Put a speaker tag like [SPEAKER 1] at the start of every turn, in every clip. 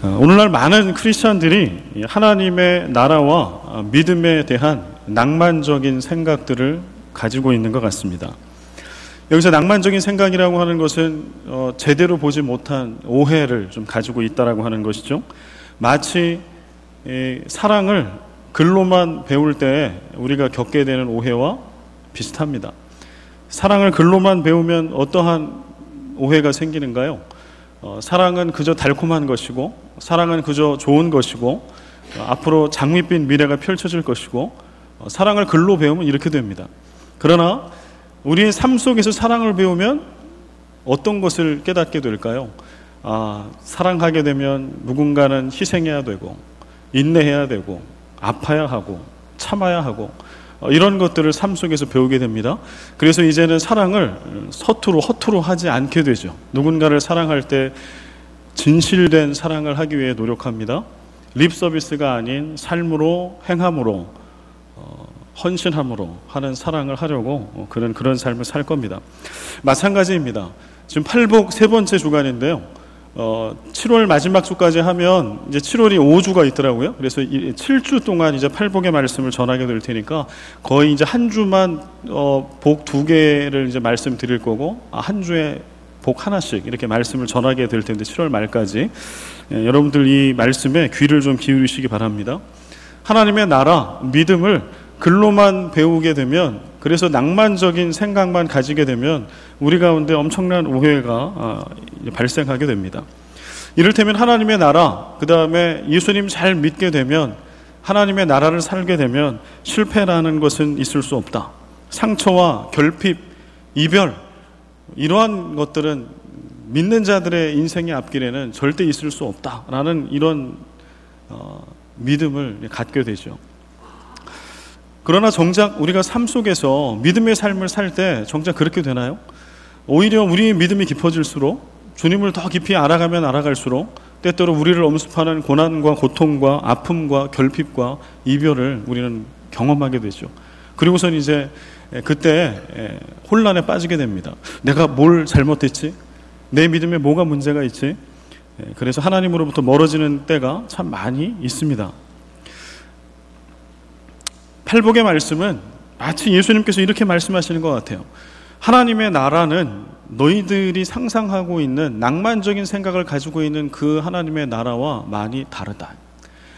[SPEAKER 1] 오늘날 많은 크리스찬들이 하나님의 나라와 믿음에 대한 낭만적인 생각들을 가지고 있는 것 같습니다. 여기서 낭만적인 생각이라고 하는 것은 제대로 보지 못한 오해를 좀 가지고 있다라고 하는 것이죠. 마치 사랑을 글로만 배울 때 우리가 겪게 되는 오해와 비슷합니다. 사랑을 글로만 배우면 어떠한 오해가 생기는가요? 사랑은 그저 달콤한 것이고, 사랑은 그저 좋은 것이고, 앞으로 장밋빛 미래가 펼쳐질 것이고, 사랑을 글로 배우면 이렇게 됩니다. 그러나 우리의 삶 속에서 사랑을 배우면 어떤 것을 깨닫게 될까요? 사랑하게 되면 누군가는 희생해야 되고, 인내해야 되고, 아파야 하고, 참아야 하고, 이런 것들을 삶 속에서 배우게 됩니다. 그래서 이제는 사랑을 허투루 하지 않게 되죠. 누군가를 사랑할 때 진실된 사랑을 하기 위해 노력합니다. 립 서비스가 아닌 삶으로, 행함으로, 헌신함으로 하는 사랑을 하려고 그런 삶을 살 겁니다. 마찬가지입니다. 지금 팔복 세 번째 주간인데요. 7월 마지막 주까지 하면 이제 7월이 5주가 있더라고요. 그래서 7주 동안 이제 팔복의 말씀을 전하게 될 테니까 거의 이제 한 주만 복 2개를 이제 말씀드릴 거고, 한 주에 복 하나씩 이렇게 말씀을 전하게 될 텐데 7월 말까지 여러분들 이 말씀에 귀를 좀 기울이시기 바랍니다. 하나님의 나라, 믿음을 글로만 배우게 되면, 그래서 낭만적인 생각만 가지게 되면 우리 가운데 엄청난 오해가 발생하게 됩니다. 이를테면 하나님의 나라, 그 다음에 예수님 잘 믿게 되면, 하나님의 나라를 살게 되면 실패라는 것은 있을 수 없다. 상처와 결핍, 이별, 이러한 것들은 믿는 자들의 인생의 앞길에는 절대 있을 수 없다라는 이런 믿음을 갖게 되죠. 그러나 정작 우리가 삶 속에서 믿음의 삶을 살 때 정작 그렇게 되나요? 오히려 우리의 믿음이 깊어질수록, 주님을 더 깊이 알아가면 알아갈수록 때때로 우리를 엄습하는 고난과 고통과 아픔과 결핍과 이별을 우리는 경험하게 되죠. 그리고선 이제 그때 혼란에 빠지게 됩니다. 내가 뭘 잘못했지? 내 믿음에 뭐가 문제가 있지? 그래서 하나님으로부터 멀어지는 때가 참 많이 있습니다. 팔복의 말씀은 마치 예수님께서 이렇게 말씀하시는 것 같아요. 하나님의 나라는 너희들이 상상하고 있는 낭만적인 생각을 가지고 있는 그 하나님의 나라와 많이 다르다.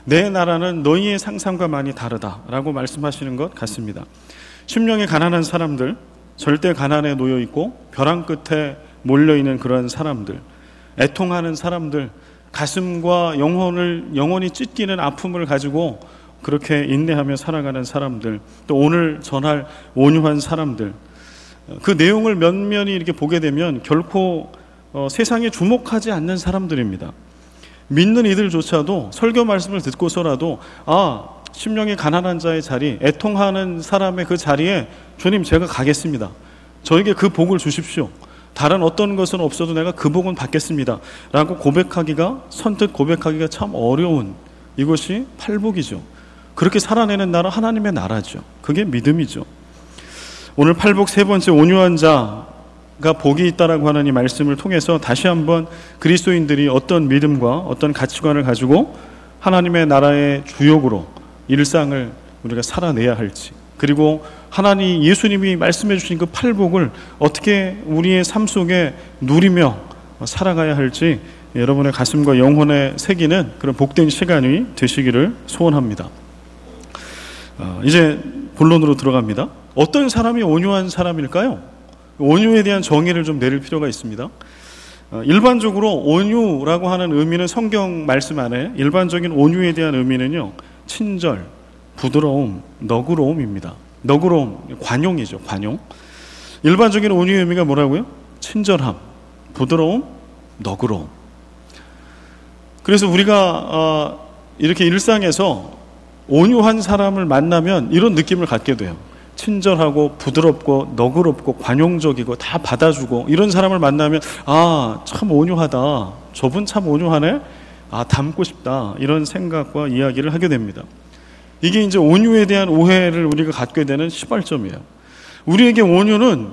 [SPEAKER 1] 내 나라는 너희의 상상과 많이 다르다라고 말씀하시는 것 같습니다. 심령이 가난한 사람들, 절대 가난에 놓여 있고 벼랑 끝에 몰려 있는 그런 사람들, 애통하는 사람들, 가슴과 영혼이 찢기는 아픔을 가지고 그렇게 인내하며 살아가는 사람들, 또 오늘 전할 온유한 사람들, 그 내용을 면면히 이렇게 보게 되면 결코 세상에 주목하지 않는 사람들입니다. 믿는 이들조차도 설교 말씀을 듣고서라도 심령이 가난한 자의 자리, 애통하는 사람의 그 자리에 주님 제가 가겠습니다. 저에게 그 복을 주십시오. 다른 어떤 것은 없어도 내가 그 복은 받겠습니다 라고 선뜻 고백하기가 참 어려운, 이것이 팔복이죠. 그렇게 살아내는 나라, 하나님의 나라죠. 그게 믿음이죠. 오늘 팔복 세 번째, 온유한 자가 복이 있다라고 하는 이 말씀을 통해서 다시 한번 그리스도인들이 어떤 믿음과 어떤 가치관을 가지고 하나님의 나라의 주역으로 일상을 우리가 살아내야 할지, 그리고 예수님이 말씀해 주신 그 팔복을 어떻게 우리의 삶 속에 누리며 살아가야 할지 여러분의 가슴과 영혼에 새기는 그런 복된 시간이 되시기를 소원합니다. 이제 본론으로 들어갑니다. 어떤 사람이 온유한 사람일까요? 온유에 대한 정의를 좀 내릴 필요가 있습니다. 일반적으로 온유라고 하는 의미는 성경 말씀 안에 일반적인 온유에 대한 의미는요, 친절, 부드러움, 너그러움입니다. 너그러움, 관용이죠. 관용. 일반적인 온유의 의미가 뭐라고요? 친절함, 부드러움, 너그러움. 그래서 우리가 이렇게 일상에서 온유한 사람을 만나면 이런 느낌을 갖게 돼요. 친절하고 부드럽고 너그럽고 관용적이고 다 받아주고, 이런 사람을 만나면 참 온유하다, 저분 참 온유하네, 닮고 싶다, 이런 생각과 이야기를 하게 됩니다. 이게 이제 온유에 대한 오해를 우리가 갖게 되는 시발점이에요. 우리에게 온유는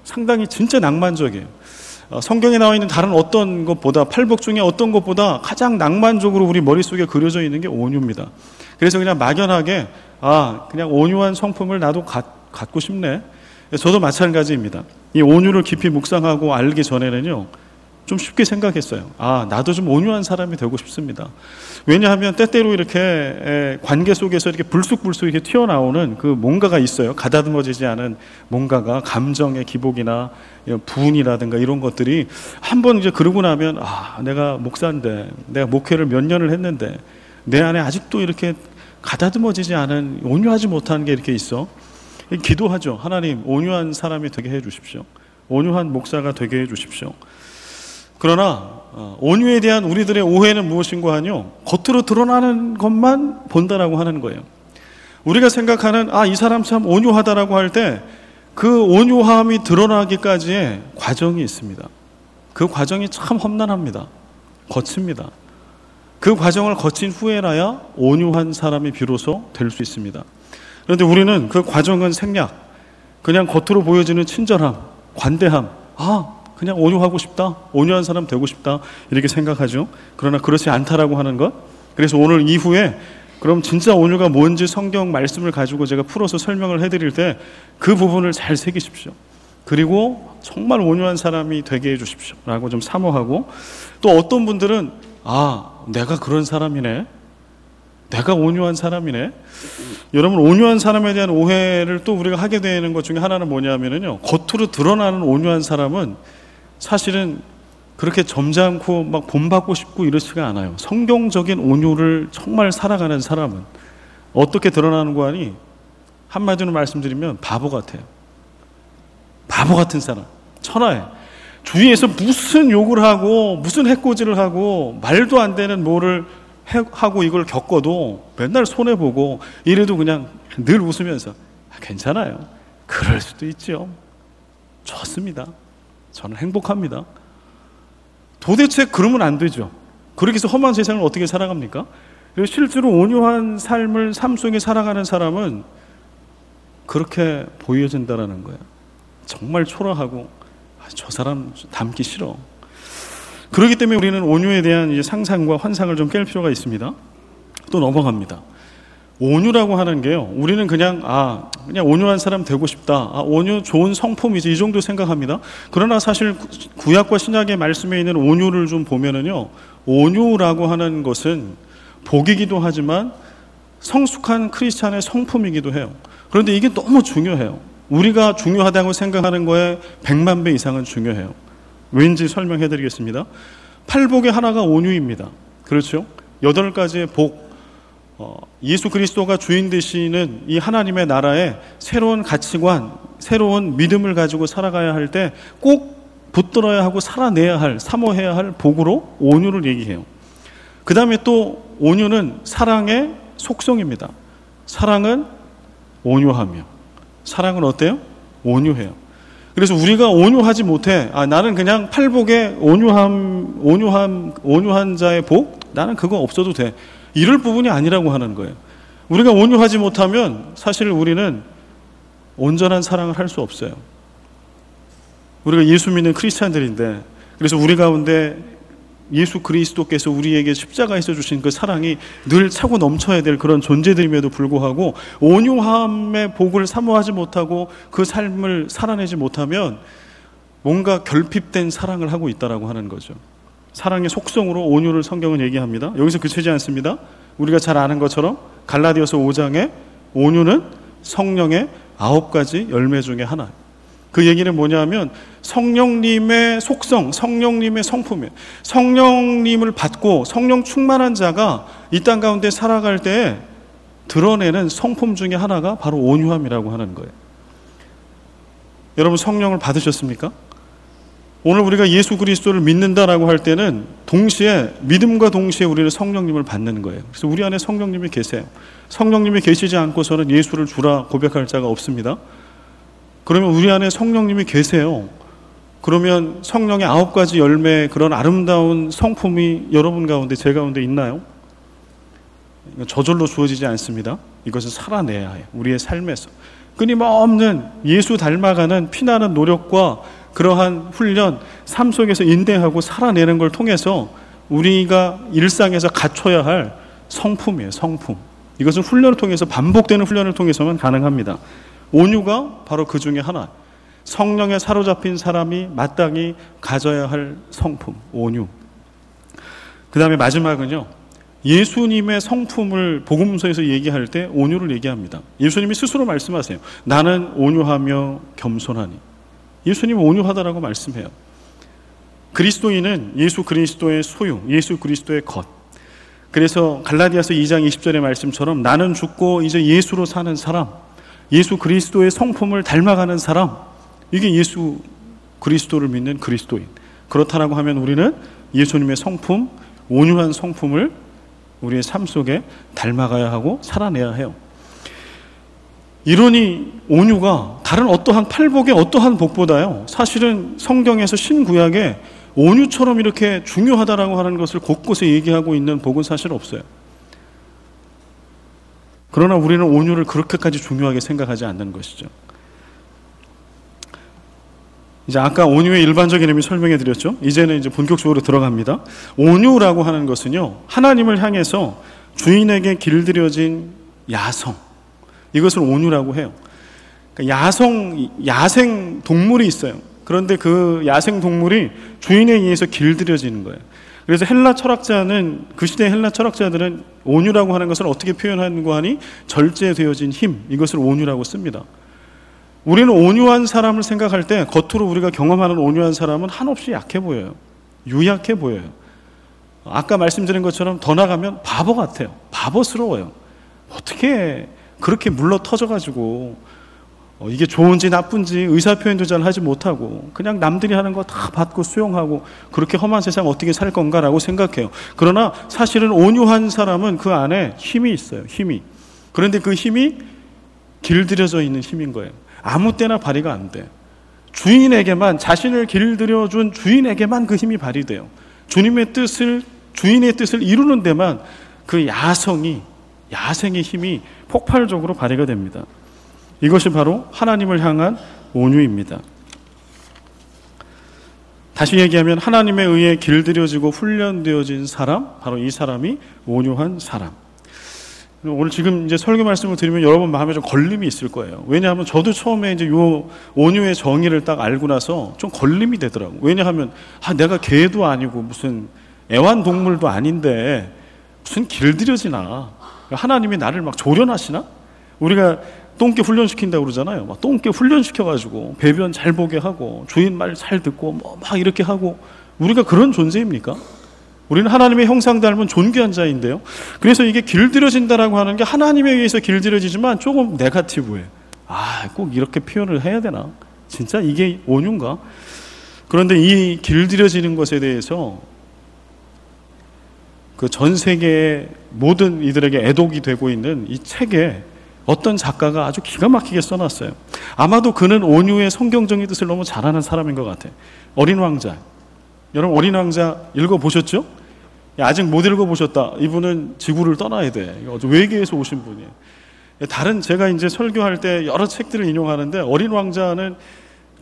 [SPEAKER 1] 상당히 진짜 낭만적이에요. 성경에 나와 있는 다른 어떤 것보다, 팔복 중에 어떤 것보다 가장 낭만적으로 우리 머릿속에 그려져 있는 게 온유입니다. 그래서 그냥 막연하게 그냥 온유한 성품을 나도 갖고 싶네. 저도 마찬가지입니다. 이 온유를 깊이 묵상하고 알기 전에는요, 좀 쉽게 생각했어요. 나도 좀 온유한 사람이 되고 싶습니다. 왜냐하면 때때로 이렇게 관계 속에서 이렇게 불쑥불쑥 이렇게 튀어나오는 그 뭔가가 있어요. 가다듬어지지 않은 뭔가가, 감정의 기복이나 분이라든가 이런 것들이 한번 이제 그러고 나면 내가 목사인데, 내가 목회를 몇 년을 했는데 내 안에 아직도 이렇게 가다듬어지지 않은, 온유하지 못한 게 이렇게 있어. 기도하죠. 하나님, 온유한 사람이 되게 해 주십시오. 온유한 목사가 되게 해 주십시오. 그러나 온유에 대한 우리들의 오해는 무엇인가 하뇨? 겉으로 드러나는 것만 본다라고 하는 거예요. 우리가 생각하는 이 사람 참 온유하다라고 할 때 그 온유함이 드러나기까지의 과정이 있습니다. 그 과정이 참 험난합니다. 거칩니다. 그 과정을 거친 후에라야 온유한 사람이 비로소 될 수 있습니다. 그런데 우리는 그 과정은 생략, 그냥 겉으로 보여지는 친절함, 관대함, 그냥 온유하고 싶다, 온유한 사람 되고 싶다, 이렇게 생각하죠. 그러나 그렇지 않다라고 하는 것. 그래서 오늘 이후에 그럼 진짜 온유가 뭔지 성경 말씀을 가지고 제가 풀어서 설명을 해드릴 때 그 부분을 잘 새기십시오. 그리고 정말 온유한 사람이 되게 해주십시오 라고 좀 사모하고, 또 어떤 분들은 내가 그런 사람이네, 내가 온유한 사람이네. 여러분, 온유한 사람에 대한 오해를 또 우리가 하게 되는 것 중에 하나는 뭐냐면요, 겉으로 드러나는 온유한 사람은 사실은 그렇게 점잖고 막 본받고 싶고 이렇지가 않아요. 성경적인 온유를 정말 살아가는 사람은 어떻게 드러나는 거 아니? 한마디로 말씀드리면 바보 같아요. 바보 같은 사람, 천하에 주위에서 무슨 욕을 하고 무슨 해코지를 하고 말도 안 되는 뭐를 하고 이걸 겪어도 맨날 손해보고 이래도 그냥 늘 웃으면서 괜찮아요, 그럴 수도 있죠, 좋습니다, 저는 행복합니다. 도대체 그러면 안 되죠. 그렇게 해서 험한 세상을 어떻게 살아갑니까? 실제로 온유한 삶을 삶 속에 살아가는 사람은 그렇게 보여진다라는 거예요. 정말 초라하고 저 사람 닮기 싫어. 그렇기 때문에 우리는 온유에 대한 이제 상상과 환상을 좀 깰 필요가 있습니다. 또 넘어갑니다. 온유라고 하는 게요, 우리는 그냥 온유한 사람 되고 싶다, 온유 좋은 성품이지, 이 정도 생각합니다. 그러나 사실 구약과 신약의 말씀에 있는 온유를 좀 보면은요, 온유라고 하는 것은 복이기도 하지만 성숙한 크리스찬의 성품이기도 해요. 그런데 이게 너무 중요해요. 우리가 중요하다고 생각하는 거에 100만 배 이상은 중요해요. 왠지 설명해 드리겠습니다. 팔복의 하나가 온유입니다. 그렇죠? 8가지의 복, 예수 그리스도가 주인 되시는 이 하나님의 나라에 새로운 가치관, 새로운 믿음을 가지고 살아가야 할 때 꼭 붙들어야 하고 살아내야 할, 사모해야 할 복으로 온유를 얘기해요. 그 다음에 또 온유는 사랑의 속성입니다. 사랑은 온유하며, 사랑은 어때요? 온유해요. 그래서 우리가 온유하지 못해, 나는 그냥 팔복의 온유한 자의 복, 나는 그거 없어도 돼, 이럴 부분이 아니라고 하는 거예요. 우리가 온유하지 못하면 사실 우리는 온전한 사랑을 할 수 없어요. 우리가 예수 믿는 크리스찬들인데, 그래서 우리 가운데 예수 그리스도께서 우리에게 십자가에서 주신 그 사랑이 늘 차고 넘쳐야 될 그런 존재들임에도 불구하고 온유함의 복을 사모하지 못하고 그 삶을 살아내지 못하면 뭔가 결핍된 사랑을 하고 있다라고 하는 거죠. 사랑의 속성으로 온유를 성경은 얘기합니다. 여기서 그치지 않습니다. 우리가 잘 아는 것처럼 갈라디아서 5장에 온유는 성령의 9가지 열매 중에 하나. 그 얘기는 뭐냐면 성령님의 속성, 성령님의 성품이에요. 성령님을 받고 성령 충만한 자가 이 땅 가운데 살아갈 때 드러내는 성품 중에 하나가 바로 온유함이라고 하는 거예요. 여러분, 성령을 받으셨습니까? 오늘 우리가 예수 그리스도를 믿는다라고 할 때는 동시에, 믿음과 동시에 우리는 성령님을 받는 거예요. 그래서 우리 안에 성령님이 계세요. 성령님이 계시지 않고서는 예수를 주라 고백할 자가 없습니다. 그러면 우리 안에 성령님이 계세요. 그러면 성령의 9가지 열매, 그런 아름다운 성품이 여러분 가운데, 제 가운데 있나요? 저절로 주어지지 않습니다. 이것을 살아내야 해요. 우리의 삶에서 끊임없는 예수 닮아가는 피나는 노력과 그러한 훈련, 삶 속에서 인내하고 살아내는 걸 통해서 우리가 일상에서 갖춰야 할 성품이에요. 성품. 이것은 훈련을 통해서, 반복되는 훈련을 통해서만 가능합니다. 온유가 바로 그 중에 하나. 성령에 사로잡힌 사람이 마땅히 가져야 할 성품, 온유. 그 다음에 마지막은요, 예수님의 성품을 복음서에서 얘기할 때 온유를 얘기합니다. 예수님이 스스로 말씀하세요. 나는 온유하며 겸손하니. 예수님은 온유하다라고 말씀해요. 그리스도인은 예수 그리스도의 소유, 예수 그리스도의 것. 그래서 갈라디아서 2장 20절의 말씀처럼 나는 죽고 이제 예수로 사는 사람, 예수 그리스도의 성품을 닮아가는 사람, 이게 예수 그리스도를 믿는 그리스도인. 그렇다라고 하면 우리는 예수님의 성품, 온유한 성품을 우리의 삶 속에 닮아가야 하고 살아내야 해요. 이러니 온유가 다른 어떠한 팔복의 어떠한 복보다요, 사실은 성경에서 신구약에 온유처럼 이렇게 중요하다라고 하는 것을 곳곳에 얘기하고 있는 복은 사실 없어요. 그러나 우리는 온유를 그렇게까지 중요하게 생각하지 않는 것이죠. 이제 아까 온유의 일반적인 의미 설명해 드렸죠. 이제는 이제 본격적으로 들어갑니다. 온유라고 하는 것은요, 하나님을 향해서 주인에게 길들여진 야성, 이것을 온유라고 해요. 그러니까 야생 동물이 있어요. 그런데 그 야생 동물이 주인에 의해서 길들여지는 거예요. 그래서 헬라 철학자는, 그 시대 헬라 철학자들은 온유라고 하는 것을 어떻게 표현하는가 하니 절제되어진 힘, 이것을 온유라고 씁니다. 우리는 온유한 사람을 생각할 때 겉으로 우리가 경험하는 온유한 사람은 한없이 약해 보여요. 유약해 보여요. 아까 말씀드린 것처럼 더 나가면 바보 같아요. 바보스러워요. 어떻게 그렇게 물러 터져가지고 이게 좋은지 나쁜지 의사표현도 잘 하지 못하고 그냥 남들이 하는 거 다 받고 수용하고 그렇게 험한 세상 어떻게 살 건가라고 생각해요. 그러나 사실은 온유한 사람은 그 안에 힘이 있어요. 힘이. 그런데 그 힘이 길들여져 있는 힘인 거예요. 아무 때나 발휘가 안 돼. 주인에게만, 자신을 길들여준 주인에게만 그 힘이 발휘돼요. 주님의 뜻을, 주인의 뜻을 이루는 데만 그 야생의 힘이 폭발적으로 발휘가 됩니다. 이것이 바로 하나님을 향한 온유입니다. 다시 얘기하면 하나님에 의해 길들여지고 훈련되어진 사람, 바로 이 사람이 온유한 사람. 오늘 지금 이제 설교 말씀을 드리면 여러분 마음에 좀 걸림이 있을 거예요. 왜냐하면 저도 처음에 이제 요 온유의 정의를 딱 알고 나서 좀 걸림이 되더라고요. 왜냐하면 내가 개도 아니고 무슨 애완동물도 아닌데 무슨 길들여지나, 하나님이 나를 막 조련하시나? 우리가 똥개 훈련시킨다고 그러잖아요. 막 똥개 훈련시켜가지고 배변 잘 보게 하고 주인 말 잘 듣고 막 이렇게 하고, 우리가 그런 존재입니까? 우리는 하나님의 형상 닮은 존귀한 자인데요. 그래서 이게 길들여진다라고 하는 게 하나님에 의해서 길들여지지만 조금 네거티브해. 꼭 이렇게 표현을 해야 되나? 진짜 이게 온유인가? 그런데 이 길들여지는 것에 대해서 그 전 세계의 모든 이들에게 애독이 되고 있는 이 책에 어떤 작가가 아주 기가 막히게 써놨어요. 아마도 그는 온유의 성경적인 뜻을 너무 잘 아는 사람인 것 같아요. 어린 왕자. 여러분 어린 왕자 읽어보셨죠? 아직 못 읽어보셨다. 이분은 지구를 떠나야 돼. 외계에서 오신 분이에요. 다른, 제가 이제 설교할 때 여러 책들을 인용하는데 어린 왕자는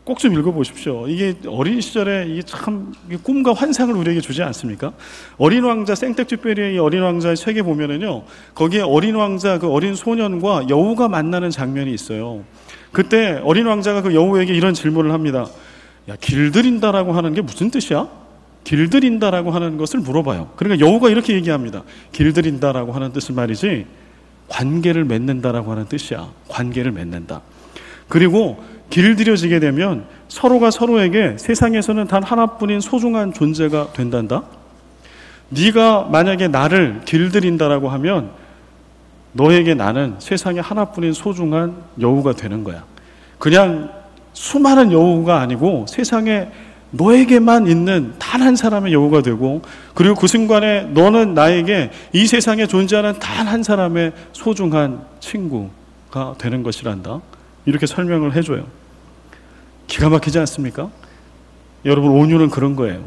[SPEAKER 1] 꼭 좀 읽어보십시오. 이게 어린 시절에 이게 참 꿈과 환상을 우리에게 주지 않습니까? 어린 왕자, 생텍쥐페리의 이 어린 왕자의 책에 보면은요, 거기에 어린 왕자, 그 어린 소년과 여우가 만나는 장면이 있어요. 그때 어린 왕자가 그 여우에게 이런 질문을 합니다. 야, 길들인다라고 하는 게 무슨 뜻이야? 길들인다라고 하는 것을 물어봐요. 그러니까 여우가 이렇게 얘기합니다. 길들인다라고 하는 뜻은 말이지 관계를 맺는다라고 하는 뜻이야. 관계를 맺는다. 그리고 길들여지게 되면 서로가 서로에게 세상에서는 단 하나뿐인 소중한 존재가 된단다. 네가 만약에 나를 길들인다라고 하면 너에게 나는 세상에 하나뿐인 소중한 여우가 되는 거야. 그냥 수많은 여우가 아니고 세상에 너에게만 있는 단 한 사람의 여우가 되고, 그리고 그 순간에 너는 나에게 이 세상에 존재하는 단 한 사람의 소중한 친구가 되는 것이란다. 이렇게 설명을 해줘요. 기가 막히지 않습니까? 여러분 온유는 그런 거예요.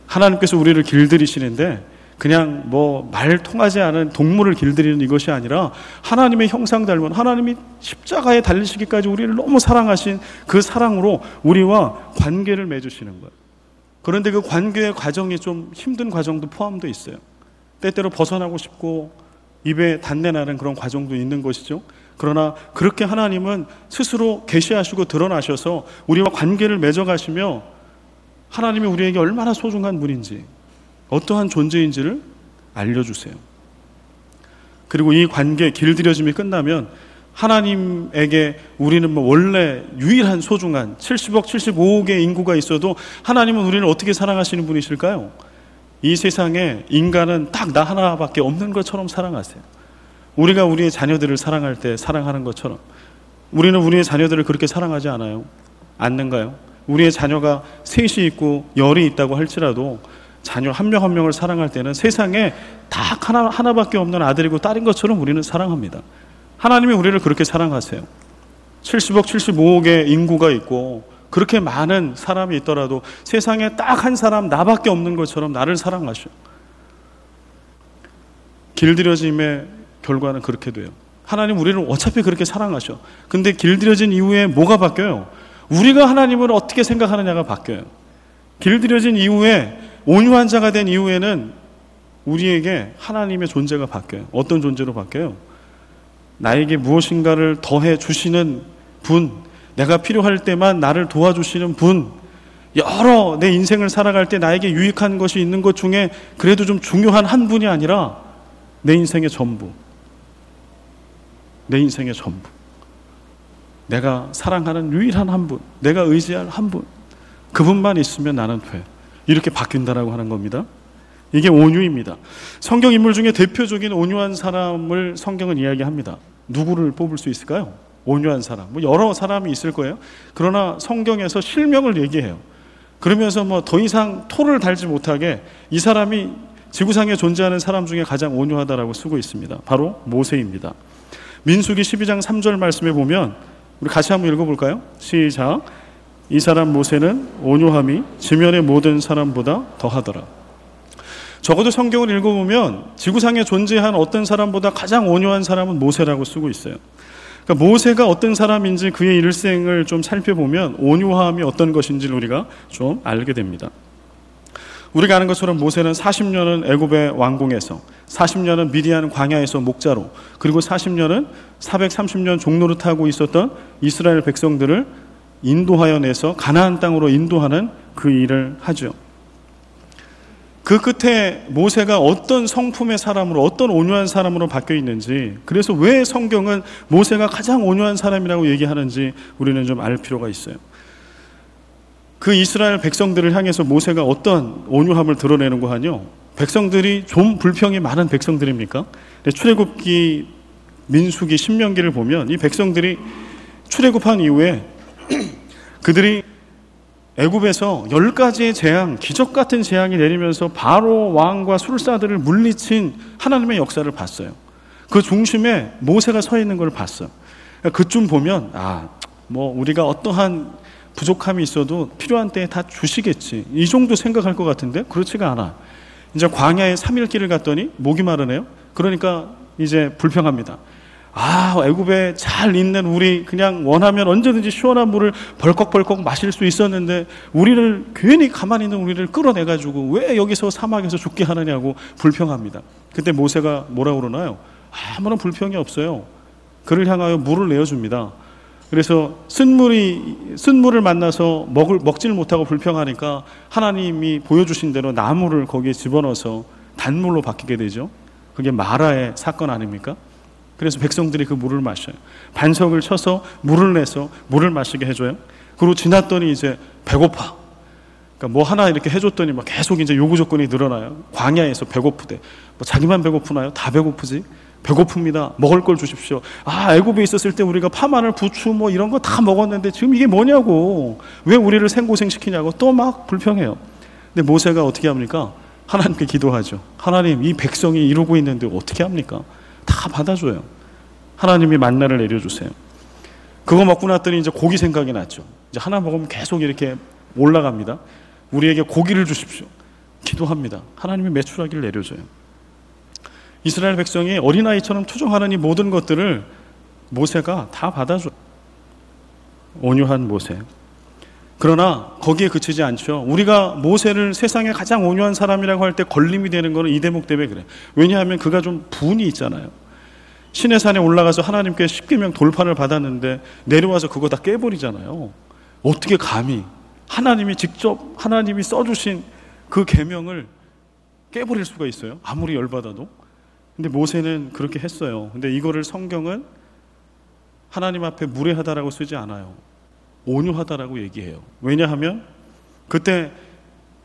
[SPEAKER 1] 하나님께서 우리를 길들이시는데 그냥 뭐 말 통하지 않은 동물을 길들이는 이것이 아니라 하나님의 형상 닮은, 하나님이 십자가에 달리시기까지 우리를 너무 사랑하신 그 사랑으로 우리와 관계를 맺으시는 거예요. 그런데 그 관계의 과정이 좀 힘든 과정도 포함되어 있어요. 때때로 벗어나고 싶고 입에 단내 나는 그런 과정도 있는 것이죠. 그러나 그렇게 하나님은 스스로 계시하시고 드러나셔서 우리와 관계를 맺어가시며 하나님이 우리에게 얼마나 소중한 분인지, 어떠한 존재인지를 알려주세요. 그리고 이 관계 길들여짐이 끝나면 하나님에게 우리는 뭐 원래 유일한 소중한 70억 75억의 인구가 있어도 하나님은 우리를 어떻게 사랑하시는 분이실까요? 이 세상에 인간은 딱 나 하나밖에 없는 것처럼 사랑하세요. 우리가 우리의 자녀들을 사랑할 때 사랑하는 것처럼 우리는 우리의 자녀들을 그렇게 사랑하지 않는가요? 우리의 자녀가 셋이 있고 열이 있다고 할지라도 자녀 한 명 한 명을 사랑할 때는 세상에 딱 하나밖에 없는 아들이고 딸인 것처럼 우리는 사랑합니다. 하나님이 우리를 그렇게 사랑하세요. 70억 75억의 인구가 있고 그렇게 많은 사람이 있더라도 세상에 딱 한 사람 나밖에 없는 것처럼 나를 사랑하셔. 길들여짐의 결과는 그렇게 돼요. 하나님 우리를 어차피 그렇게 사랑하셔. 근데 길들여진 이후에 뭐가 바뀌어요? 우리가 하나님을 어떻게 생각하느냐가 바뀌어요. 길들여진 이후에 온유한 자가 된 이후에는 우리에게 하나님의 존재가 바뀌어요. 어떤 존재로 바뀌어요? 나에게 무엇인가를 더해 주시는 분, 내가 필요할 때만 나를 도와주시는 분, 여러 내 인생을 살아갈 때 나에게 유익한 것이 있는 것 중에 그래도 좀 중요한 한 분이 아니라 내 인생의 전부, 내 인생의 전부, 내가 사랑하는 유일한 한 분, 내가 의지할 한 분, 그분만 있으면 나는 돼. 이렇게 바뀐다라고 하는 겁니다. 이게 온유입니다. 성경 인물 중에 대표적인 온유한 사람을 성경은 이야기합니다. 누구를 뽑을 수 있을까요? 온유한 사람. 뭐 여러 사람이 있을 거예요. 그러나 성경에서 실명을 얘기해요. 그러면서 뭐 더 이상 토를 달지 못하게 이 사람이 지구상에 존재하는 사람 중에 가장 온유하다라고 쓰고 있습니다. 바로 모세입니다. 민수기 12장 3절 말씀에 보면 우리 같이 한번 읽어볼까요? 시작. 이 사람 모세는 온유함이 지면의 모든 사람보다 더하더라. 적어도 성경을 읽어보면 지구상에 존재한 어떤 사람보다 가장 온유한 사람은 모세라고 쓰고 있어요. 그러니까 모세가 어떤 사람인지 그의 일생을 좀 살펴보면 온유함이 어떤 것인지를 우리가 좀 알게 됩니다. 우리가 아는 것처럼 모세는 40년은 애굽의 왕궁에서, 40년은 미디안 광야에서 목자로, 그리고 40년은 430년 종로를 타고 있었던 이스라엘 백성들을 인도하여 내서 가나안 땅으로 인도하는 그 일을 하죠. 그 끝에 모세가 어떤 성품의 사람으로, 어떤 온유한 사람으로 바뀌어 있는지, 그래서 왜 성경은 모세가 가장 온유한 사람이라고 얘기하는지 우리는 좀 알 필요가 있어요. 그 이스라엘 백성들을 향해서 모세가 어떤 온유함을 드러내는가 하뇨? 백성들이 좀 불평이 많은 백성들입니까? 출애굽기, 민수기, 신명기를 보면 이 백성들이 출애굽한 이후에 그들이 애굽에서 10가지의 재앙, 기적 같은 재앙이 내리면서 바로 왕과 술사들을 물리친 하나님의 역사를 봤어요. 그 중심에 모세가 서 있는 걸 봤어요. 그쯤 보면 뭐 우리가 어떠한 부족함이 있어도 필요한 때에 다 주시겠지, 이 정도 생각할 것 같은데 그렇지가 않아. 이제 광야에 3일 길을 갔더니 목이 마르네요. 그러니까 이제 불평합니다. 애굽에 잘 있는 우리 그냥 원하면 언제든지 시원한 물을 벌컥벌컥 마실 수 있었는데 우리를 괜히 가만히 있는 우리를 끌어내가지고 왜 여기서 사막에서 죽게 하느냐고 불평합니다. 그때 모세가 뭐라고 그러나요? 아무런 불평이 없어요. 그를 향하여 물을 내어줍니다. 그래서 쓴물을 만나서 먹질 못하고 불평하니까 하나님이 보여주신 대로 나무를 거기에 집어넣어서 단물로 바뀌게 되죠. 그게 마라의 사건 아닙니까? 그래서 백성들이 그 물을 마셔요. 반석을 쳐서 물을 내서 물을 마시게 해줘요. 그리고 지났더니 이제 배고파. 그러니까 뭐 하나 이렇게 해줬더니 막 계속 이제 요구 조건이 늘어나요. 광야에서 배고프대. 뭐 자기만 배고프나요? 다 배고프지. 배고픕니다. 먹을 걸 주십시오. 애굽에 있었을 때 우리가 파마늘, 부추 뭐 이런 거 다 먹었는데 지금 이게 뭐냐고. 왜 우리를 생고생시키냐고 또 막 불평해요. 근데 모세가 어떻게 합니까? 하나님께 기도하죠. 하나님, 이 백성이 이러고 있는데 어떻게 합니까? 다 받아줘요. 하나님이 만나를 내려주세요. 그거 먹고 났더니 이제 고기 생각이 났죠. 이제 하나 먹으면 계속 이렇게 올라갑니다. 우리에게 고기를 주십시오. 기도합니다. 하나님이 메추라기를 내려줘요. 이스라엘 백성이 어린아이처럼 투정하는 이 모든 것들을 모세가 다 받아줘요. 온유한 모세. 그러나 거기에 그치지 않죠. 우리가 모세를 세상에 가장 온유한 사람이라고 할 때 걸림이 되는 것은 이 대목 때문에 그래. 왜냐하면 그가 좀 분이 있잖아요. 시내산에 올라가서 하나님께 십계명 돌판을 받았는데 내려와서 그거 다 깨버리잖아요. 어떻게 감히 하나님이 직접 하나님이 써주신 그 계명을 깨버릴 수가 있어요? 아무리 열받아도. 근데 모세는 그렇게 했어요. 근데 이거를 성경은 하나님 앞에 무례하다라고 쓰지 않아요. 온유하다라고 얘기해요. 왜냐하면 그때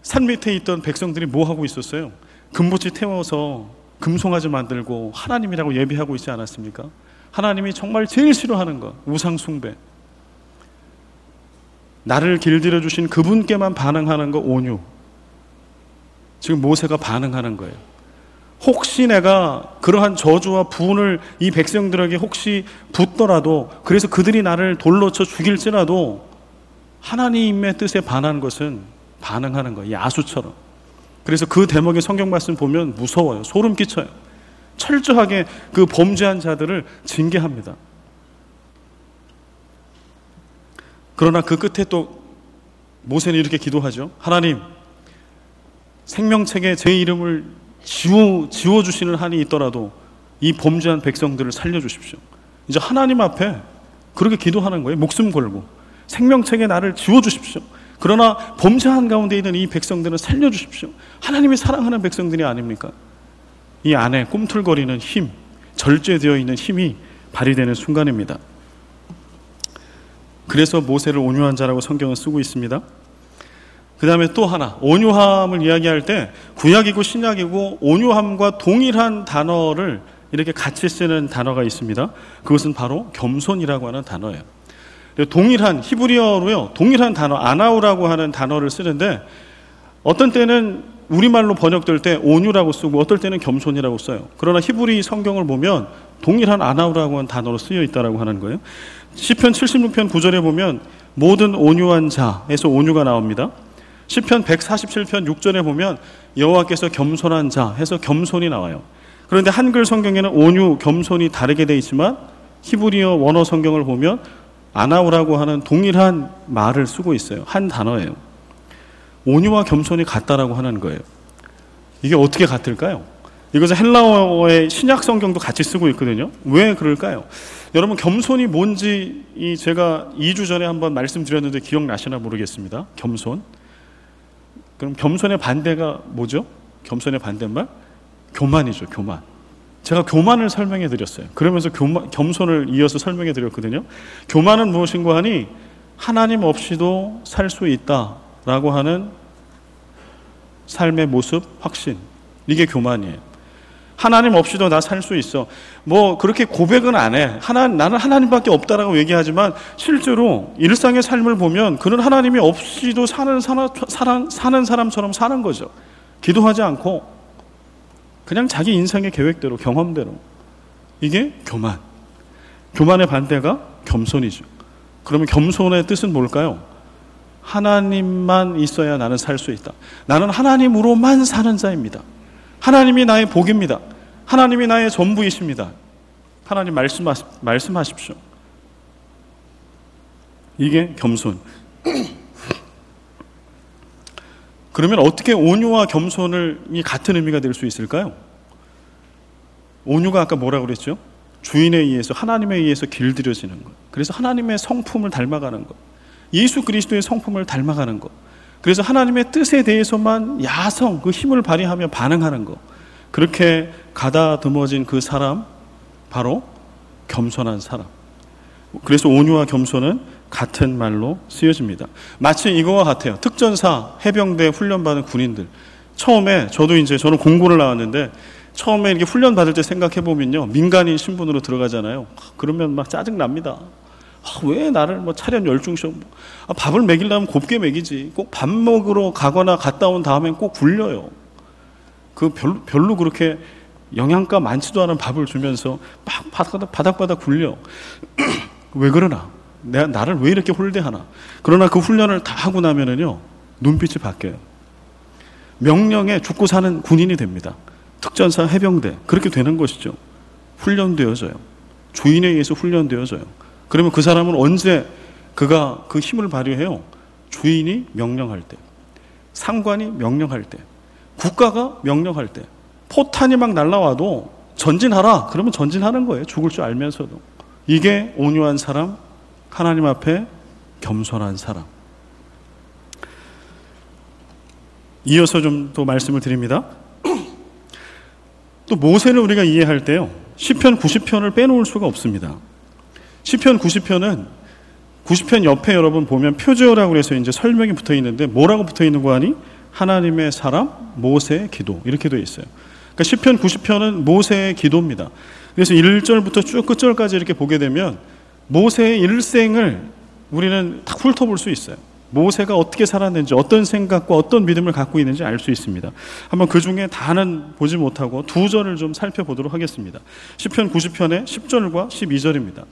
[SPEAKER 1] 산 밑에 있던 백성들이 뭐 하고 있었어요? 금붙이 태워서 금송아지 만들고 하나님이라고 예배하고 있지 않았습니까? 하나님이 정말 제일 싫어하는 것, 우상 숭배. 나를 길들여 주신 그분께만 반응하는 거 온유. 지금 모세가 반응하는 거예요. 혹시 내가 그러한 저주와 분을 이 백성들에게 혹시 붓더라도, 그래서 그들이 나를 돌로 쳐 죽일지라도 하나님의 뜻에 반한 것은 반응하는 거예요. 야수처럼. 그래서 그 대목의 성경 말씀 보면 무서워요. 소름 끼쳐요. 철저하게 그 범죄한 자들을 징계합니다. 그러나 그 끝에 또 모세는 이렇게 기도하죠. 하나님, 생명책에 제 이름을 지워주시는 한이 있더라도 이 범죄한 백성들을 살려주십시오. 이제 하나님 앞에 그렇게 기도하는 거예요. 목숨 걸고 생명책에 나를 지워주십시오. 그러나 범죄한 가운데 있는 이 백성들은 살려주십시오. 하나님이 사랑하는 백성들이 아닙니까? 이 안에 꿈틀거리는 힘, 절제되어 있는 힘이 발휘되는 순간입니다. 그래서 모세를 온유한 자라고 성경은 쓰고 있습니다. 그 다음에 또 하나, 온유함을 이야기할 때 구약이고 신약이고 온유함과 동일한 단어를 이렇게 같이 쓰는 단어가 있습니다. 그것은 바로 겸손이라고 하는 단어예요. 동일한 히브리어로요, 동일한 단어 아나우라고 하는 단어를 쓰는데 어떤 때는 우리말로 번역될 때 온유라고 쓰고 어떨 때는 겸손이라고 써요. 그러나 히브리 성경을 보면 동일한 아나우라고 하는 단어로 쓰여 있다라고 하는 거예요. 시편 76편 9절에 보면 모든 온유한 자에서 온유가 나옵니다. 시편 147편 6절에 보면 여호와께서 겸손한 자 해서 겸손이 나와요. 그런데 한글 성경에는 온유, 겸손이 다르게 되어 있지만 히브리어 원어 성경을 보면 아나우라고 하는 동일한 말을 쓰고 있어요. 한 단어예요. 온유와 겸손이 같다라고 하는 거예요. 이게 어떻게 같을까요? 이것은 헬라어의 신약 성경도 같이 쓰고 있거든요. 왜 그럴까요? 여러분, 겸손이 뭔지 제가 2주 전에 한번 말씀드렸는데 기억나시나 모르겠습니다. 겸손. 그럼 겸손의 반대가 뭐죠? 겸손의 반대말? 교만이죠. 교만. 제가 교만을 설명해 드렸어요. 그러면서 겸손을 이어서 설명해 드렸거든요. 교만은 무엇인가 하니 하나님 없이도 살 수 있다라고 하는 삶의 모습, 확신. 이게 교만이에요. 하나님 없이도 나 살 수 있어. 뭐 그렇게 고백은 안 해. 나는 하나님밖에 없다라고 얘기하지만 실제로 일상의 삶을 보면 그는 하나님이 없이도 사는 사람처럼 사는 거죠. 기도하지 않고 그냥 자기 인생의 계획대로, 경험대로. 이게 교만. 교만의 반대가 겸손이죠. 그러면 겸손의 뜻은 뭘까요? 하나님만 있어야 나는 살 수 있다. 나는 하나님으로만 사는 자입니다. 하나님이 나의 복입니다. 하나님이 나의 전부이십니다. 하나님 말씀하십시오. 이게 겸손. 그러면 어떻게 온유와 겸손이 같은 의미가 될 수 있을까요? 온유가 아까 뭐라고 그랬죠? 주인에 의해서, 하나님에 의해서 길들여지는 것. 그래서 하나님의 성품을 닮아가는 것. 예수 그리스도의 성품을 닮아가는 것. 그래서 하나님의 뜻에 대해서만 야성, 그 힘을 발휘하며 반응하는 것. 그렇게 가다듬어진 그 사람, 바로 겸손한 사람. 그래서 온유와 겸손은 같은 말로 쓰여집니다. 마치 이거와 같아요. 특전사, 해병대 훈련받은 군인들. 처음에 저는 공군을 나왔는데 처음에 이렇게 훈련 받을 때 생각해 보면요, 민간인 신분으로 들어가잖아요. 그러면 막 짜증 납니다. 왜 나를 뭐 차련 열중시험, 밥을 먹이려면 곱게 먹이지. 꼭 밥 먹으러 가거나 갔다 온 다음엔 꼭 굴려요. 그 별로 그렇게 영양가 많지도 않은 밥을 주면서 막 바닥바닥 굴려. 왜 그러나? 나를 왜 이렇게 홀대하나? 그러나 그 훈련을 다 하고 나면은요, 눈빛이 바뀌어요. 명령에 죽고 사는 군인이 됩니다. 특전사, 해병대, 그렇게 되는 것이죠. 훈련되어져요. 주인에 의해서 훈련되어져요. 그러면 그 사람은 언제 그가 그 힘을 발휘해요? 주인이 명령할 때, 상관이 명령할 때, 국가가 명령할 때, 포탄이 막 날라와도 전진하라 그러면 전진하는 거예요. 죽을 줄 알면서도. 이게 온유한 사람, 하나님 앞에 겸손한 사람. 이어서 좀 더 말씀을 드립니다. 또 모세를 우리가 이해할 때요, 시편 90편을 빼놓을 수가 없습니다. 시편 90편은 90편 옆에 여러분 보면 표제어라고 해서 이제 설명이 붙어 있는데 뭐라고 붙어 있는 거 아니? 하나님의 사람 모세의 기도, 이렇게 되어 있어요. 그러니까 시편 90편은 모세의 기도입니다. 그래서 1절부터 쭉 끝절까지 이렇게 보게 되면 모세의 일생을 우리는 딱 훑어볼 수 있어요. 모세가 어떻게 살았는지, 어떤 생각과 어떤 믿음을 갖고 있는지 알 수 있습니다. 한번 그 중에 다는 보지 못하고 두 절을 좀 살펴보도록 하겠습니다. 시편 90편의 10절과 12절입니다.